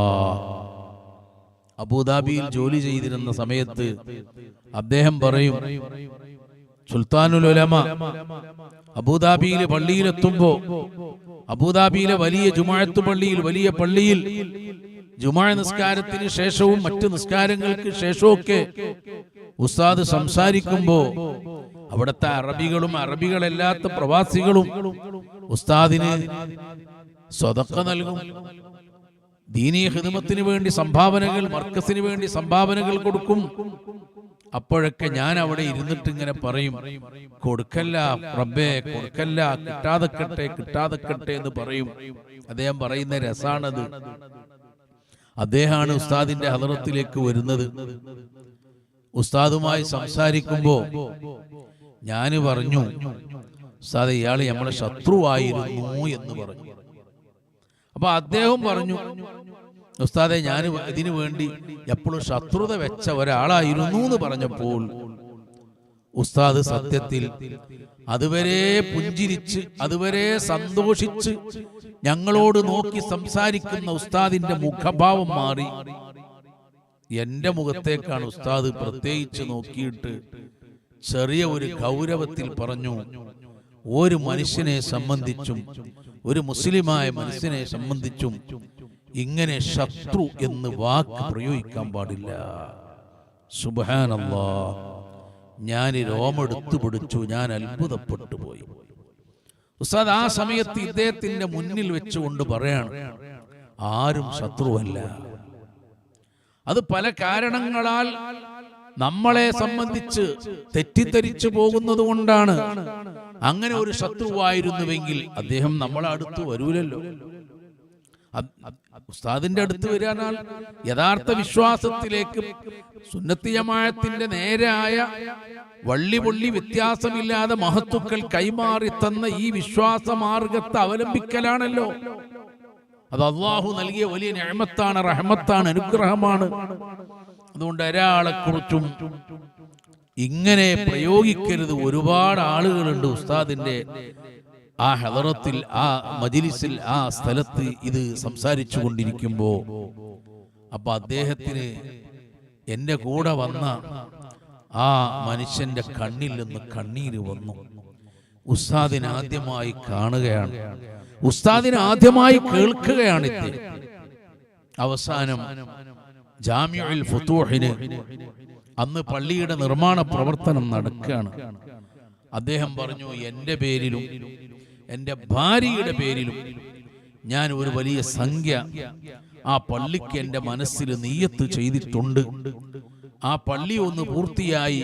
അബൂദാബിയിൽ ജോലി ചെയ്തിരുന്ന സമയത്ത് അദ്ദേഹം പറയും, സുൽത്താനുൽ ഉലമ അബൂദാബിയിലെ പള്ളിയിലെത്തുമ്പോ, അബൂദാബിയിലെ വലിയ ജുമുഅത്ത് പള്ളിയിൽ, വലിയ പള്ളിയിൽ ജുമുഅ നിസ്കാരത്തിന് ശേഷവും മറ്റ് നിസ്കാരങ്ങൾക്ക് ശേഷമൊക്കെ ഉസ്താദ് സംസാരിക്കുമ്പോ അവിടുത്തെ അറബികളും അറബികളല്ലാത്ത പ്രവാസികളും ഉസ്താദിന് സ്വതക്ക നൽകും. ദീനീ ഖിദ്മത്തിന് വേണ്ടി സംഭാവനകൾ, മർക്കസിന് വേണ്ടി സംഭാവനകൾ കൊടുക്കും. അപ്പോഴൊക്കെ ഞാൻ അവിടെ ഇരുന്നിട്ട് ഇങ്ങനെ പറയും, കൊടുക്കല്ല റബ്ബേ, കൊടുക്കല്ല, കിട്ടാതെക്കട്ടെ, കിട്ടാതെക്കട്ടെ എന്ന് പറയും. അദ്ദേഹം പറയുന്ന രസാണത്. അദ്ദേഹമാണ് ഉസ്താദിന്റെ ഹദറത്തിലേക്ക് വരുന്നത്. ഉസ്താദുമായി സംസാരിക്കുമ്പോ ഞാന് പറഞ്ഞു, ഉസ്താദ് ഇയാള് നമ്മളെ ശത്രുവായിരുന്നു എന്ന് പറഞ്ഞു. അപ്പൊ അദ്ദേഹം പറഞ്ഞു, ഉസ്താദെ, ഞാൻ ഇതിനു വേണ്ടി എപ്പോഴും ശത്രുത വെച്ച ഒരാളായിരുന്നു എന്ന് പറഞ്ഞപ്പോൾ ഉസ്താദ് സത്യത്തിൽ അതുവരെ പുഞ്ചിരിച്ച് അതുവരെ സന്തോഷിച്ച് ഞങ്ങളോട് നോക്കി സംസാരിക്കുന്ന ഉസ്താദിന്റെ മുഖഭാവം മാറി എന്റെ മുഖത്തേക്കാണ് ഉസ്താദ് പ്രത്യേകിച്ച് നോക്കിയിട്ട് ചെറിയ ഒരു ഗൗരവത്തിൽ പറഞ്ഞു, ഒരു മനുഷ്യനെ സംബന്ധിച്ചും ഒരു മുസ്ലിമായ മനുഷ്യനെ സംബന്ധിച്ചും ഇങ്ങനെ ശത്രു എന്ന് വാക്ക് പ്രയോഗിക്കാൻ പാടില്ല. സുബ്ഹാനല്ലാഹ്, ഞാൻ രോമെടുത്തു പിടിച്ചു, ഞാൻ അത്ഭുതപ്പെട്ടു പോയി. ഉസ്താദ് ആ സമയത്ത് ഇദ്ദേഹത്തിന്റെ മുന്നിൽ വെച്ചുകൊണ്ട് പറയാണ്, ആരും ശത്രുവല്ല. അത് പല കാരണങ്ങളാൽ നമ്മളെ സംബന്ധിച്ച് തെറ്റിദ്ധരിച്ചു പോകുന്നത് കൊണ്ടാണ്. അങ്ങനെ ഒരു ശത്രുവായിരുന്നുവെങ്കിൽ അദ്ദേഹം നമ്മളെ അടുത്ത് വരൂലല്ലോ. ഉസ്താദിന്റെ അടുത്ത് വരാനാൽ യഥാർത്ഥ വിശ്വാസത്തിലേക്ക് സുന്നത്തി ജമാഅത്തിന്റെ നേരായ വള്ളി പൊള്ളി വ്യത്യാസമില്ലാതെ മഹത്തുക്കൾ കൈമാറി തന്ന ഈ വിശ്വാസ മാർഗത്തെ അവലംബിക്കലാണല്ലോ. അത് അള്ളാഹു നൽകിയ വലിയ നിഅമത്താണ്, റഹ്മത്താണ്, അനുഗ്രഹമാണ്. അതുകൊണ്ട് ഒരാളെ കുറിച്ചും ഇങ്ങനെ പ്രയോഗിക്കരുത്. ഒരുപാട് ആളുകളുണ്ട് ഉസ്താദിന്റെ ആ ഹദറത്തിൽ, ആ മജ്ലിസിൽ, ആ സ്ഥലത്ത് ഇത് സംസാരിച്ചു കൊണ്ടിരിക്കുമ്പോ. അപ്പൊ അദ്ദേഹത്തിന് എന്റെ കൂടെ വന്ന ആ മനുഷ്യന്റെ കണ്ണിൽ നിന്ന് കണ്ണീര് വന്നു. ഉസ്താദിനെ ആദ്യമായി കാണുകയാണ്, ഉസ്താദിനെ ആദ്യമായി കേൾക്കുകയാണ് ഇദ്ദേഹം. അവസാനം ജാമിഉൽ ഫുതൂഹിന് അന്ന് പള്ളിയുടെ നിർമ്മാണ പ്രവർത്തനം നടക്കുകയാണ്. അദ്ദേഹം പറഞ്ഞു, എന്റെ പേരിലും എന്റെ ഭാര്യയുടെ പേരിലും ഞാൻ ഒരു വലിയ സംഖ്യ ആ പള്ളിക്ക് എന്റെ മനസ്സിൽ നിയ്യത്ത് ചെയ്തിട്ടുണ്ട്. ആ പള്ളി ഒന്ന് പൂർത്തിയായി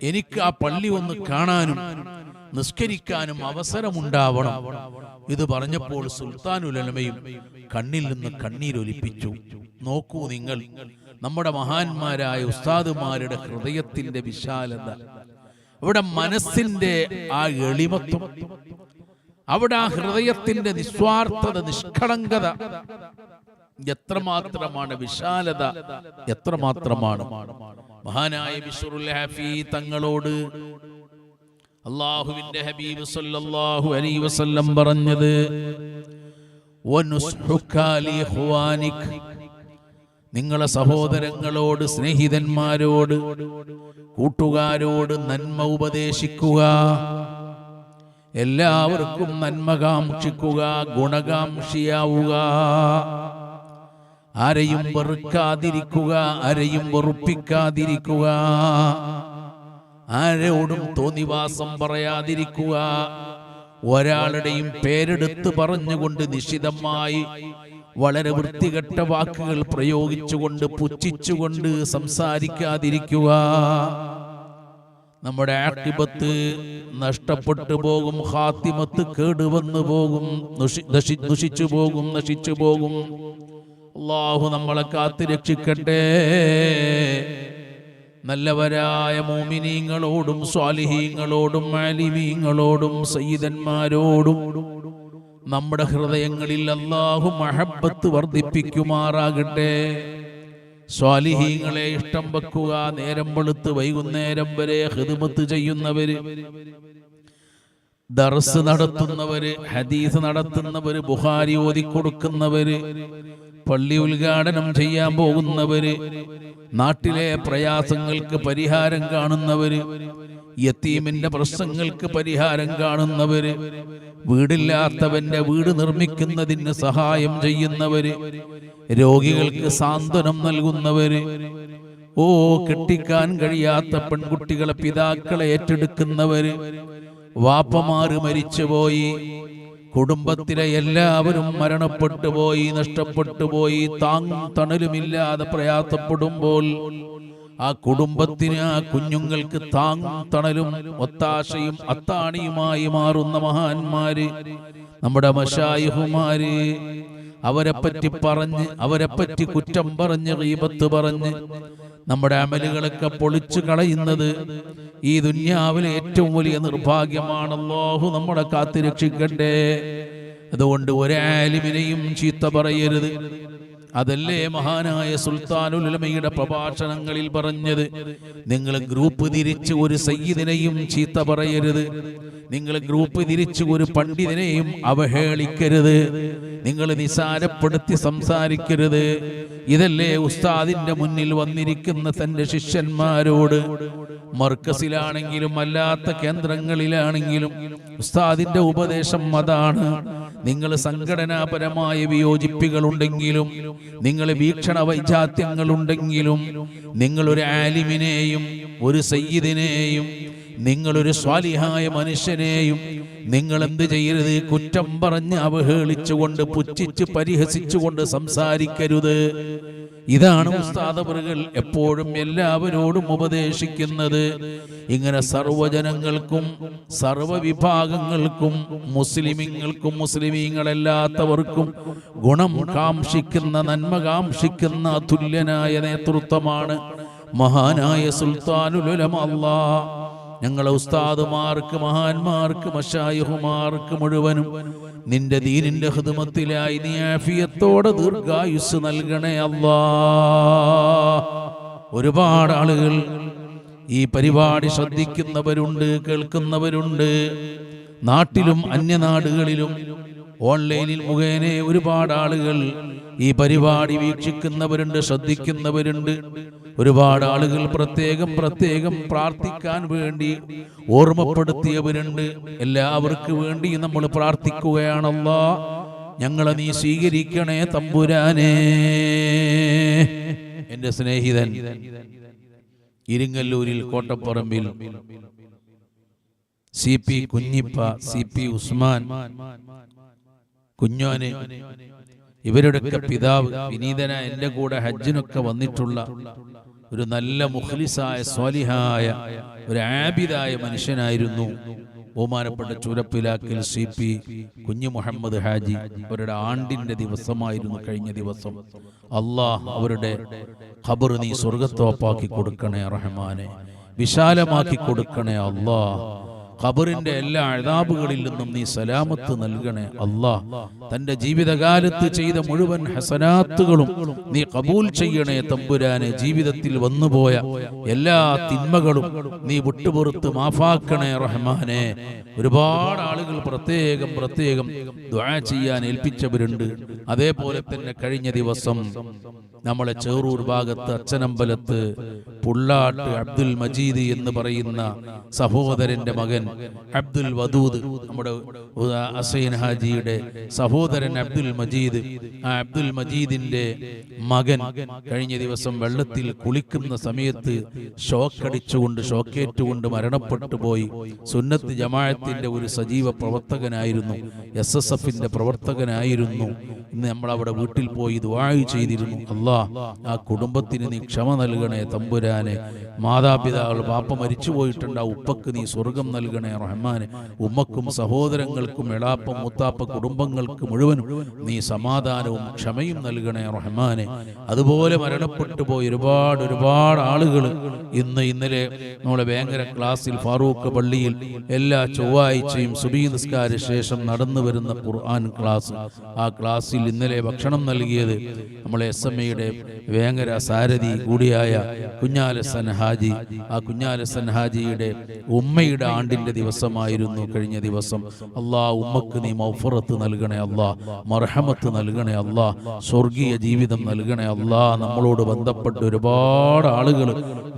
എനിക്ക് ആ പള്ളി ഒന്ന് കാണാനും നിസ്കരിക്കാനും അവസരമുണ്ടാവണം. ഇത് പറഞ്ഞപ്പോൾ സുൽത്താനുൽ ഉലമയും കണ്ണിൽ നിന്ന് കണ്ണീരൊലിപ്പിച്ചു. നോക്കൂ നിങ്ങൾ, നമ്മുടെ മഹാന്മാരായ ഉസ്താദുമാരുടെ ഹൃദയത്തിന്റെ വിശാലത, അവിടെ മനസ്സിന്റെ ആ എളിമത്വം, അവിടെ ആ ഹൃദയത്തിന്റെ നിസ്വാർത്ഥത, നിഷ്കളങ്കത എത്രമാത്രമാണ്, വിശാലത എത്രമാത്രമാണ്. മഹാനായ ബിശ്റുൽ ഹഫീ തങ്ങളോട് അല്ലാഹുവിന്റെ ഹബീബ് സല്ലല്ലാഹു അലൈഹി വസല്ലം പറഞ്ഞത്, വനുസ്ഹുക ലിഇഖ്വാനിക്, നിങ്ങളെ സഹോദരങ്ങളോട്, സ്നേഹിതന്മാരോട്, കൂട്ടുകാരോട് നന്മ ഉപദേശിക്കുക. എല്ലാവർക്കും നന്മ കാക്ഷിക്കുക, ഗുണകാംക്ഷിയാവുക. ആരെയും വെറുക്കാതിരിക്കുക, ആരെയും വെറുപ്പിക്കാതിരിക്കുക. ആരോടും തോന്നിവാസം പറയാതിരിക്കുക. ഒരാളുടെയും പേരെടുത്ത് പറഞ്ഞുകൊണ്ട് നിശിതമായി വളരെ വൃത്തികെട്ട വാക്കുകൾ പ്രയോഗിച്ചുകൊണ്ട് പുച്ഛിച്ചുകൊണ്ട് സംസാരിക്കാതിരിക്കുക. നമ്മുടെ ആഖിബത്ത് നഷ്ടപ്പെട്ടു പോകും, ഖാത്തിമത്ത് കേടുവന്നു പോകും, ദുഷിച്ചു പോകും, നശിച്ചു പോകും. അല്ലാഹു നമ്മളെ കാത്ത് രക്ഷിക്കട്ടെ. നല്ലവരായ മുഅ്മിനീങ്ങളോടും സ്വാലിഹീങ്ങളോടും ആലിമീങ്ങളോടും സയ്യിദന്മാരോടും നമ്മുടെ ഹൃദയങ്ങളിൽ അല്ലാഹു മഹബ്ബത്ത് വർദ്ധിപ്പിക്കുമാറാകട്ടെ. സ്വാലിഹീങ്ങളെ ഇഷ്ടം വെക്കുക. നേരം വെളുത്ത് വൈകുന്നേരം വരെ ഖിദ്മത്ത് ചെയ്യുന്നവര്, ദർസ് നടത്തുന്നവര്, ഹദീസ് നടത്തുന്നവര്, ബുഖാരി ഓതിക്കൊടുക്കുന്നവര്, പള്ളി ഉദ്ഘാടനം ചെയ്യാൻ പോകുന്നവര്, നാട്ടിലെ പ്രയാസങ്ങൾക്ക് പരിഹാരം കാണുന്നവര്, യതീമിന്റെ പ്രശ്നങ്ങൾക്ക് പരിഹാരം കാണുന്നവര്, വീടില്ലാത്തവന്റെ വീട് നിർമ്മിക്കുന്നതിന് സഹായം ചെയ്യുന്നവര്, രോഗികൾക്ക് സാന്ത്വനം നൽകുന്നവര്, കെട്ടിക്കാൻ കഴിയാത്ത പെൺകുട്ടികളെ പിതാക്കളെ ഏറ്റെടുക്കുന്നവര്, വാപ്പമാര് മരിച്ചുപോയി, കുടുംബത്തിലെ എല്ലാവരും മരണപ്പെട്ടു പോയി, നഷ്ടപ്പെട്ടു പോയി, താങ്ങും തണലുമില്ലാതെ പ്രയാസപ്പെടുമ്പോൾ ആ കുടുംബത്തിന്, ആ കുഞ്ഞുങ്ങൾക്ക് താങ്ങും തണലും ഒത്താശയും അത്താണിയുമായി മാറുന്ന മഹാന്മാര്, നമ്മുടെ മശായിഹുമാര്, അവരെപ്പറ്റി പറഞ്ഞ്, അവരെപ്പറ്റി കുറ്റം പറഞ്ഞ്, ഗീബത്ത് പറഞ്ഞ് നമ്മുടെ അമലുകളൊക്കെ പൊളിച്ചു കളയുന്നത് ഈ ദുനിയാവിലെ ഏറ്റവും വലിയ നിർഭാഗ്യമാണ്. അല്ലാഹു നമ്മളെ കാത്ത് രക്ഷിക്കട്ടെ. അതുകൊണ്ട് ഒരാലിമിനെയും ചീത്ത പറയരുത്. അതല്ലേ മഹാനായ സുൽത്താനുൽ ഉലമയുടെ പ്രഭാഷണങ്ങളിൽ പറഞ്ഞത്. നിങ്ങൾ ഗ്രൂപ്പ് തിരിച്ച് ഒരു സയ്യിദിനെയും ചീത്ത പറയരുത്. നിങ്ങൾ ഗ്രൂപ്പ് തിരിച്ച് ഒരു പണ്ഡിതനെയും അവഹേളിക്കരുത്. നിങ്ങൾ നിസാരപ്പെടുത്തി സംസാരിക്കരുത്. ഇതല്ലേ ഉസ്താദിന്റെ മുന്നിൽ വന്നിരിക്കുന്ന തന്റെ ശിഷ്യന്മാരോട് മർക്കസിലാണെങ്കിലും അല്ലാത്ത കേന്ദ്രങ്ങളിലാണെങ്കിലും ഉസ്താദിന്റെ ഉപദേശം അതാണ്. നിങ്ങൾ സംഘടനാപരമായ വിയോജിപ്പുകളുണ്ടെങ്കിലും, നിങ്ങൾ വീക്ഷണ വൈജാത്യങ്ങളുണ്ടെങ്കിലും, നിങ്ങളൊരു ആലിമിനെയും ഒരു സയ്യിദിനെയും നിങ്ങളൊരു സ്വാലിഹായ മനുഷ്യനെയും നിങ്ങൾ എന്ത് ചെയ്യരുത്? കുറ്റം പറഞ്ഞ് അവഹേളിച്ചുകൊണ്ട് പുച്ഛിച്ച് പരിഹസിച്ചുകൊണ്ട് സംസാരിക്കരുത്. ഇതാണ് ഉസ്താദവറുകൾ എപ്പോഴും എല്ലാവരോടും ഉപദേശിക്കുന്നത്. ഇങ്ങനെ സർവ്വജനങ്ങൾക്കും സർവ്വവിഭാഗങ്ങൾക്കും മുസ്ലിമീങ്ങൾക്കും മുസ്ലിമീങ്ങളല്ലാത്തവർക്കും ഗുണം കാംക്ഷിക്കുന്ന നന്മ കാംക്ഷിക്കുന്ന അതുല്യനായ നേതൃത്വമാണ് മഹാനായ സുൽത്താനുൽ ഉലമ. അല്ലാഹ് ഞങ്ങളെ ഉസ്താദുമാർക്ക്, മഹാന്മാർക്ക്, മശായിഖുമാർക്ക് മുഴുവനും നിന്റെ ദീനിന്റെ ഖിദ്മത്തിലായി നീ ആഫിയത്തോടെ ദീർഘായുസ് നൽകണേ അല്ലാഹ്. ഒരുപാട് ആളുകൾ ഈ പരിപാടി ശ്രദ്ധിക്കുന്നവരുണ്ട്, കേൾക്കുന്നവരുണ്ട്. നാട്ടിലും അന്യനാടുകളിലും ഓൺലൈനിൽ മുഖേന ഒരുപാട് ആളുകൾ ഈ പരിപാടി വീക്ഷിക്കുന്നവരുണ്ട്, ശ്രദ്ധിക്കുന്നവരുണ്ട്. ഒരുപാട് ആളുകൾ പ്രത്യേകം പ്രാർത്ഥിക്കാൻ വേണ്ടി ഓർമ്മപ്പെടുത്തിയവരുണ്ട്. എല്ലാവർക്കും വേണ്ടി നമ്മൾ പ്രാർത്ഥിക്കുകയാണല്ലോ. ഞങ്ങളെ നീ സ്വീകരിക്കണേ തമ്പുരാനേ. എന്റെ സ്നേഹിതൻ ഇരിങ്ങല്ലൂരിൽ കോട്ടപ്പറമ്പിൽ CP കുഞ്ഞിപ്പ, CP ഉസ്മാൻ, കുഞ്ഞോന്, ഇവരുടെയൊക്കെ പിതാവ് വിനീതന എൻ്റെ കൂടെ ഹജ്ജിനൊക്കെ വന്നിട്ടുള്ള ഒരു നല്ല മുഖ്ലിസായ സ്വാലിഹായ ഒരു ആബിദായ മനുഷ്യനായിരുന്നു ബഹുമാനപ്പെട്ട ചൂരപ്പിലാക്കൽ CP കുഞ്ഞു മുഹമ്മദ് ഹാജി. അവരുടെ ആണ്ടിന്റെ ദിവസമായിരുന്നു കഴിഞ്ഞ ദിവസം. അല്ലാഹ് അവരുടെ ഖബർ നീ സ്വർഗത്തോപ്പാക്കി കൊടുക്കണേ റഹ്മാനെ, വിശാലമാക്കി കൊടുക്കണേ അല്ലാഹ്. ഖബറിന്റെ എല്ലാ അദാബുകളിൽ നിന്നും നീ സലാമത്ത് നൽകണേ അല്ലാഹ്. തന്റെ ജീവിതകാലത്ത് ചെയ്ത മുഴുവൻ ഹസനാത്തുകളും നീ ഖബൂൽ ചെയ്യണേ തമ്പുരാനെ. ജീവിതത്തിൽ വന്നുപോയ എല്ലാ തിന്മകളും നീ വിട്ടുപുറത്ത് മാഫാക്കണേ റഹ്മാനെ. ഒരുപാട് ആളുകൾ പ്രത്യേകം ദുആ ചെയ്യാൻ ഏൽപ്പിച്ചവരുണ്ട്. അതേപോലെ തന്നെ കഴിഞ്ഞ ദിവസം നമ്മളെ ചെറൂർ ഭാഗത്ത് അച്ചനമ്പലത്ത് പുള്ളാട്ട് അബ്ദുൽ മജീദ് എന്ന് പറയുന്ന സഹോദരന്റെ മകൻ അബ്ദുൽ വദൂദ്, നമ്മുടെ ഹുസൈൻ ഹാജിയുടെ സഹോദരൻ അബ്ദുൽ മജീദ്, ആ അബ്ദുൽ മജീദിന്റെ മകൻ കഴിഞ്ഞ ദിവസം വെള്ളത്തിൽ കുളിക്കുന്ന സമയത്ത് ഷോക്കേറ്റുകൊണ്ട് മരണപ്പെട്ടു പോയി. സുന്നത്ത് ജമാഅത്തിന്റെ ഒരു സജീവ പ്രവർത്തകനായിരുന്നു, SSFന്റെ പ്രവർത്തകനായിരുന്നു. ഇന്ന് നമ്മൾ അവിടെ വീട്ടിൽ പോയി ദുആ ചെയ്തിരുന്നു. അല്ലാഹ് ആ കുടുംബത്തിന് നീ ക്ഷമ നൽകണേ തമ്പുരാനെ. മാതാപിതാക്കൾ പാപ്പ മരിച്ചു പോയിട്ടുണ്ട്, ആ ഉപ്പക്ക് നീ സ്വർഗം നൽകണേ റഹ്മാനെ. ഉമ്മക്കും സഹോദരങ്ങൾക്കും എളാപ്പ മൂത്താപ്പ കുടുംബങ്ങൾക്ക് മുഴുവനും നീ സമാധാനവും ക്ഷമയും നൽകണേ റഹ്മാനെ. അതുപോലെ മരണപ്പെട്ടു പോയി ഒരുപാട് ആളുകൾ ഇന്നലെ നമ്മളെ വേങ്ങര ക്ലാസ്സിൽ ഫാറൂഖ് പള്ളിയിൽ എല്ലാ ചൊവ്വാഴ്ചയും സുബഹി നിസ്കാര ശേഷം നടന്നു വരുന്ന ഖുർആൻ ക്ലാസ്, ആ ക്ലാസ്സിൽ ഇന്നലെ ഭക്ഷണം നൽകിയത് നമ്മളെ SMAയുടെ വേങ്ങര സാരഥി കൂടിയായ കുഞ്ഞാലസൻ ഹാജി. ആ കുഞ്ഞാലസൻ ഹാജിയുടെ ഉമ്മയുടെ ആണ്ടിന്റെ ദിവസമായിരുന്നു കഴിഞ്ഞ ദിവസം. അല്ലാഹ് ഉമ്മക്ക് നീ മഗ്ഫിറത്ത് നൽകണേ അല്ലാഹ്, മർഹമത്ത് നൽകണേ അല്ലാഹ്, സ്വർഗീയ ജീവിതം നൽകണേ അല്ലാഹ്. നമ്മളോട് ബന്ധപ്പെട്ട് ഒരുപാട് ആളുകൾ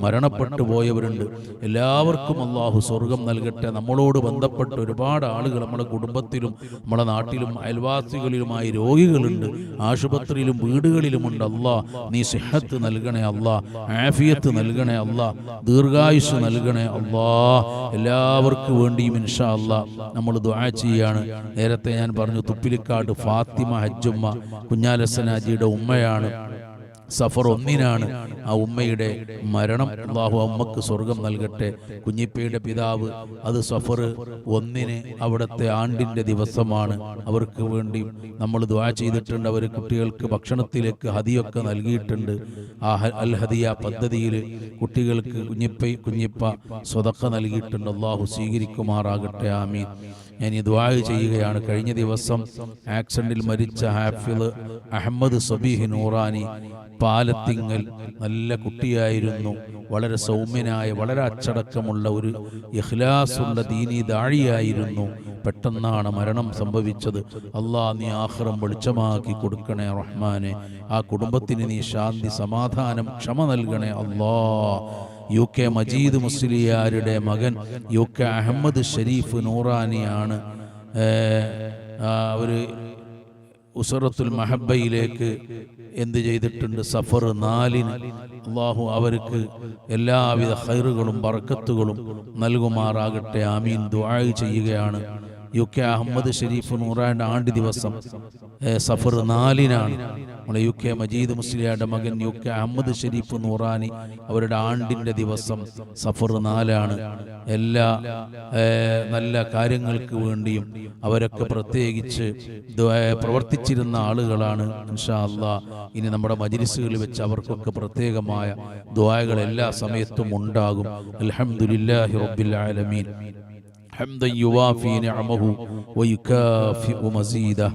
മരണപ്പെട്ടു പോയവരുണ്ട്. എല്ലാവർക്കും അല്ലാഹു സ്വർഗം നൽകട്ടെ. നമ്മളോട് ബന്ധപ്പെട്ട് ഒരുപാട് ആളുകൾ നമ്മുടെ കുടുംബത്തിലും നമ്മുടെ നാട്ടിലും അയൽവാസികളിലുമായി രോഗികളുണ്ട്, ആശുപത്രിയിലും വീടുകളിലുമുണ്ട്. അല്ലാഹ് നീ സിഹത്ത് നൽകണേ അല്ലാഹ്, ആഫിയത്ത് നൽകണേ അല്ലാഹ്, ദീർഘായുസ് നൽകണേ അല്ലാഹ്. എല്ലാവർക്കും വേണ്ടിയും ഇൻഷാ അല്ലാഹ് നമ്മൾ ദുആ ചെയ്യാണ്. നേരത്തെ ഞാൻ പറഞ്ഞു തുപ്പിലിക്കാട് ഫാത്തിമ ഹജ്ജുമ്മ കുഞ്ഞാലസൻ ഹാജിയുടെ ഉമ്മയാണ്. സഫർ 1-നാണ് ആ ഉമ്മയുടെ മരണം. അല്ലാഹു അമ്മക്ക് സ്വർഗം നൽകട്ടെ. കുഞ്ഞിപ്പയുടെ പിതാവ് അത് സഫർ 1 അവിടുത്തെ ആണ്ടിന്റെ ദിവസമാണ്. അവർക്ക് വേണ്ടി നമ്മൾ ദുആ ചെയ്തിട്ടുണ്ട്. അവർ കുട്ടികൾക്ക് ഭക്ഷണത്തിലേക്ക് ഹദിയൊക്കെ നൽകിയിട്ടുണ്ട്. ആ അൽ ഹദിയ പദ്ധതിയിൽ കുട്ടികൾക്ക് കുഞ്ഞിപ്പ സ്വതക്ക നൽകിയിട്ടുണ്ട്. അല്ലാഹു സ്വീകരിക്കുമാറാകട്ടെ. ആമീൻ. ഞാൻ ഈ ദുആ ചെയ്യുകയാണ്. കഴിഞ്ഞ ദിവസം ആക്സിഡന്റിൽ മരിച്ച ഹാഫിള് അഹമ്മദ് സബീഹ് നൂറാനി പാലത്തിങ്ങൽ നല്ല കുട്ടിയായിരുന്നു. വളരെ സൗമ്യനായ, വളരെ അച്ചടക്കമുള്ള, ഒരു ഇഖ്ലാസുള്ള ദീനി ദാഴിയായിരുന്നു. പെട്ടെന്നാണ് മരണം സംഭവിച്ചത്. അല്ലാ, നീ ആഖിറം വെളിച്ചമാക്കി കൊടുക്കണേ റഹ്മാനെ. ആ കുടുംബത്തിന് നീ ശാന്തി, സമാധാനം, ക്ഷമ നൽകണേ അല്ലാ. UK മജീദ് മുസ്ലിയാരുടെ മകൻ UK അഹമ്മദ് ഷരീഫ് നൂറാനിയാണ്. ഒരു ഉസറത്തുൽ മഹബയിലേക്ക് എന്ത് ചെയ്തിട്ടുണ്ട്? സഫർ 4-ന് അള്ളാഹു അവർക്ക് എല്ലാവിധ ഖൈറുകളും ബർക്കത്തുകളും നൽകുമാറാകട്ടെ. ആമീൻ. ദുആ ചെയ്യുകയാണ്. UK അഹമ്മദ് ഷരീഫ് നൂറാനിയുടെ ആണ്ട് ദിവസം സഫർ 4-നാണ്. നമ്മളെ UK മജീദ് മുസ്ലിയാരുടെ മകൻ UK അഹമ്മദ് ഷരീഫ് നൂറാനി അവരുടെ ആണ്ടിൻ്റെ ദിവസം സഫർ 4-ആണ്. എല്ലാ നല്ല കാര്യങ്ങൾക്ക് വേണ്ടിയും അവരൊക്കെ പ്രത്യേകിച്ച് പ്രവർത്തിച്ചിരുന്ന ആളുകളാണ്. ഇൻഷാ അല്ലാഹ് ഇനി നമ്മുടെ മജ്ലിസുകളിൽ വെച്ച് അവർക്കൊക്കെ പ്രത്യേകമായ ദുആകൾ എല്ലാ സമയത്തും ഉണ്ടാകും. അൽഹംദുലില്ലാഹി റബ്ബിൽ ആലമീൻ. حمدا يوافي نعمه ويكافئ مزيده.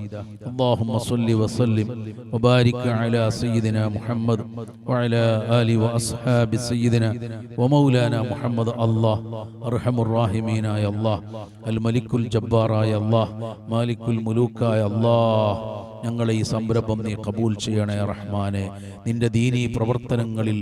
اللهم صل وسلم وبارك على سيدنا محمد وعلى آله وأصحاب سيدنا ومولانا محمد. الله أرحم الراحمين يا الله، الملك الجبار يا الله، مالك الملوك يا الله. ഞങ്ങളെ ഈ സംരംഭം നീ കബൂൽ ചെയ്യണേ റഹ്മാനെ. നിന്റെ ദീനീ പ്രവർത്തനങ്ങളിൽ,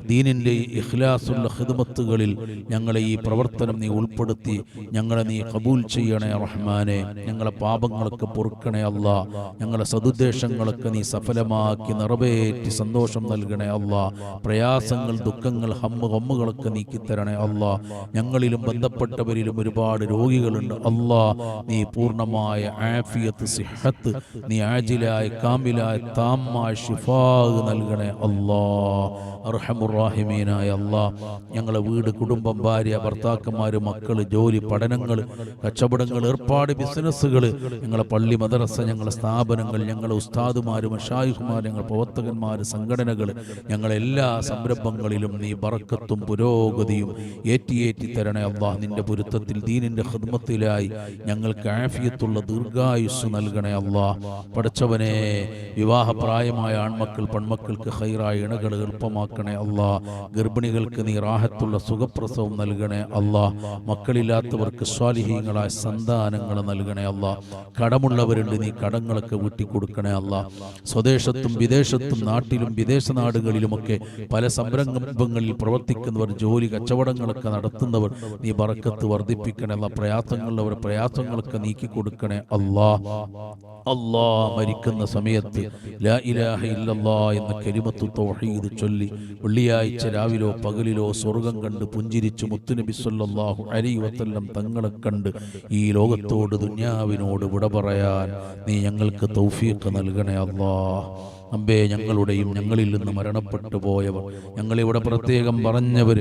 ദീനിൻ്റെ ഇഖ്ലാസുള്ള ഖിദ്മത്തുകളിൽ ഞങ്ങളെ ഈ പ്രവർത്തനം നീ ഉൾപ്പെടുത്തി ഞങ്ങളെ നീ കബൂൽ ചെയ്യണേ റഹ്മാനെ. ഞങ്ങളെ പാപങ്ങളൊക്കെ പൊറുക്കണേ അല്ലാ. ഞങ്ങളെ സദുദ്ദേശങ്ങളൊക്കെ നീ സഫലമാക്കി നിറവേറ്റി സന്തോഷം നൽകണേ അല്ലാ. പ്രയാസങ്ങൾ, ദുഃഖങ്ങൾ, ഹമ്മുകളൊക്കെ നീക്കിത്തരണേ അല്ലാ. ഞങ്ങളിലും ബന്ധപ്പെട്ടവരിലും ഒരുപാട് രോഗികളുണ്ട് അല്ലാ. നീ പൂർണ്ണമായ ആഫിയത്ത്, സിഹത്ത് നീ ായ കാമിലായ താമായ ശിഫാ നൽകണേ അല്ലാ. അർഹമുർ റഹീമീനായ അല്ലാ, ഞങ്ങളെ വീട്, കുടുംബം, ഭാര്യ, ഭർത്താക്കന്മാർ, മക്കൾ, ജോലി, പഠനങ്ങൾ, കച്ചവടങ്ങൾ, ഏർപ്പാട്, ബിസിനസ്സുകൾ, ഞങ്ങളെ പള്ളി, മദ്രസ, ഞങ്ങളെ സ്ഥാപനങ്ങൾ, ഞങ്ങളെ ഉസ്താദുമാർ, മശായിഖുമാർ, ഞങ്ങളെ പ്രവർത്തകന്മാർ, സംഘടനകൾ, ഞങ്ങളെല്ലാ സംരംഭങ്ങളിലും നീ ബറക്കത്തും പുരോഗതിയും ഏറ്റി തരണേ അല്ലാ. നിന്റെ പൊരുത്തത്തിൽ ദീനിന്റെ ഖിദ്മത്തിലായി ഞങ്ങൾക്ക് ആഫിയത്തുള്ള ദീർഘായുസ് നൽകണേ അല്ലാ. പഠിച്ചവനെ, വിവാഹപ്രായമായ ആൺമക്കൾ, പെൺമക്കൾക്ക് ഖൈറായ ഇണകൾ എളുപ്പമാക്കണേ അല്ലാ. ഗർഭിണികൾക്ക് നീ റാഹത്തുള്ള സുഖപ്രസവം നൽകണേ അല്ലാ. മക്കളില്ലാത്തവർക്ക് സ്വാലിഹീങ്ങളായ സന്താനങ്ങൾ നൽകണേ അല്ലാ. കടമുള്ളവരുണ്ട്, നീ കടങ്ങളൊക്കെ വീട്ടിക്കൊടുക്കണേ അല്ലാ. സ്വദേശത്തും വിദേശത്തും നാട്ടിലും വിദേശ നാടുകളിലുമൊക്കെ പല സംരംഭങ്ങളിൽ പ്രവർത്തിക്കുന്നവർ, ജോലി, കച്ചവടങ്ങളൊക്കെ നടത്തുന്നവർ നീ ബറക്കത്ത് വർദ്ധിപ്പിക്കണേ അല്ലാ. പ്രയാസങ്ങളുള്ളവർ പ്രയാസങ്ങളൊക്കെ നീക്കി കൊടുക്കണേ അല്ലാ. അല്ലാ, മരിക്കുന്ന സമയത്ത് ലാ ഇലാഹ ഇല്ലല്ലാഹ് എന്ന കലിമത്തു തൗഹീദ് ചൊല്ലി വെള്ളിയാഴ്ച രാവിലോ പകലിലോ സ്വർഗം കണ്ട് പുഞ്ചിരിച്ചു മുത്തുനബി സല്ലല്ലാഹു അലൈഹി വസല്ലം തങ്ങളെ കണ്ട് ഈ ലോകത്തോട്, ദുനിയാവിനോട് വിട പറയാൻ നീ ഞങ്ങൾക്ക് തൗഫീഖ് നൽകണേ അല്ലാഹ്. അമ്പേ, ഞങ്ങളുടെയും ഞങ്ങളിൽ നിന്ന് മരണപ്പെട്ടു പോയവർ, ഞങ്ങളിവിടെ പ്രത്യേകം പറഞ്ഞവർ,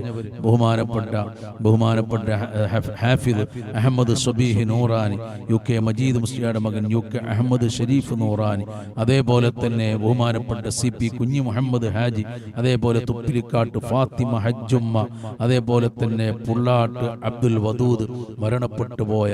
ബഹുമാനപ്പെട്ട ഹാഫിദ് അഹമ്മദ് സബീഹ് നൂറാനി, UK മജീദ് മുസ്ലിയാരുടെ മകൻ UK അഹമ്മദ് ഷരീഫ് നൂറാനി, അതേപോലെ തന്നെ ബഹുമാനപ്പെട്ട CP കുഞ്ഞി മുഹമ്മദ് ഹാജി, അതേപോലെ തുപ്പിലിക്കാട്ട് ഫാത്തിമ ഹജ്ജുമ്മ, അതേപോലെ തന്നെ പുള്ളാട്ട് അബ്ദുൽ വദൂദ്, മരണപ്പെട്ടു പോയ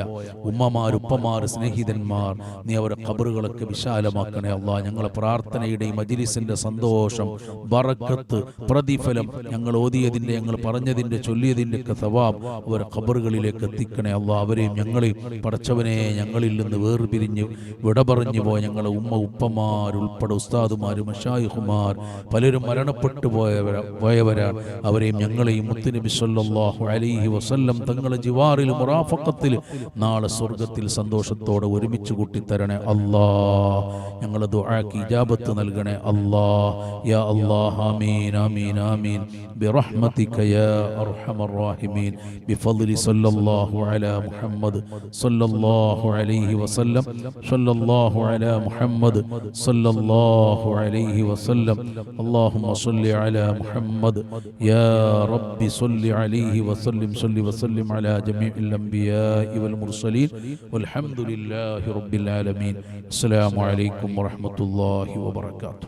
ഉമ്മമാർ, ഉപ്പമാർ, സ്നേഹിതന്മാർ, നീ അവരുടെ ഖബറുകളൊക്കെ വിശാലമാക്കണേ അല്ലാ. ഞങ്ങളെ പ്രാർത്ഥനയുടെ ഈ മജ്ലിസിന്റെ സന്തോഷം, ബറക്കത്ത്, പ്രതിഫലം ഞങ്ങൾ ഓതിയതിന്റെ, ഞങ്ങൾ പറഞ്ഞതിന്റെ, ചൊല്ലിയതിന്റെ ഒക്കെ സവാബ് അവരുടെ ഖബറുകളിലേക്ക് എത്തിക്കണേ അല്ലാ. അവരെയും ഞങ്ങളെയും പടച്ചവനെ, ഞങ്ങളിൽ നിന്ന് വേർപിരിഞ്ഞ് വിട പറഞ്ഞു പോയ ഞങ്ങളെ ഉപ്പമാർ ഉൾപ്പെടെ ഉസ്താദുമാർ, മശായിഖുമാർ പലരും മരണപ്പെട്ടു പോയവരാണ്. അവരെയും ഞങ്ങളെയും മുത്തുനബി സല്ലല്ലാഹു അലൈഹി വസല്ലം തങ്ങളെ ജിവാറിൽ, മുറാഫഖത്തിൽ നാളെ സ്വർഗത്തിൽ സന്തോഷത്തോടെ ഒരുമിച്ച് കൂട്ടിത്തരണേ അല്ലാ. ഞങ്ങളെ ദുആക്ക് ഇജാബത്ത് നൽകണേ അല്ലാഹ്. യാ അല്ലാഹ്, ആമീൻ ആമീൻ ആമീൻ برحمتك يا أرحم الراحمين بفضل صلى الله على محمد صلى الله عليه وسلم صلى الله على محمد صلى الله عليه وسلم. اللهم صل على محمد يا رب، صل عليه وسلم، صل وسلم على جميع الأنبياء والمرسلين والحمد لله رب العالمين. السلام عليكم ورحمة الله وبركاته.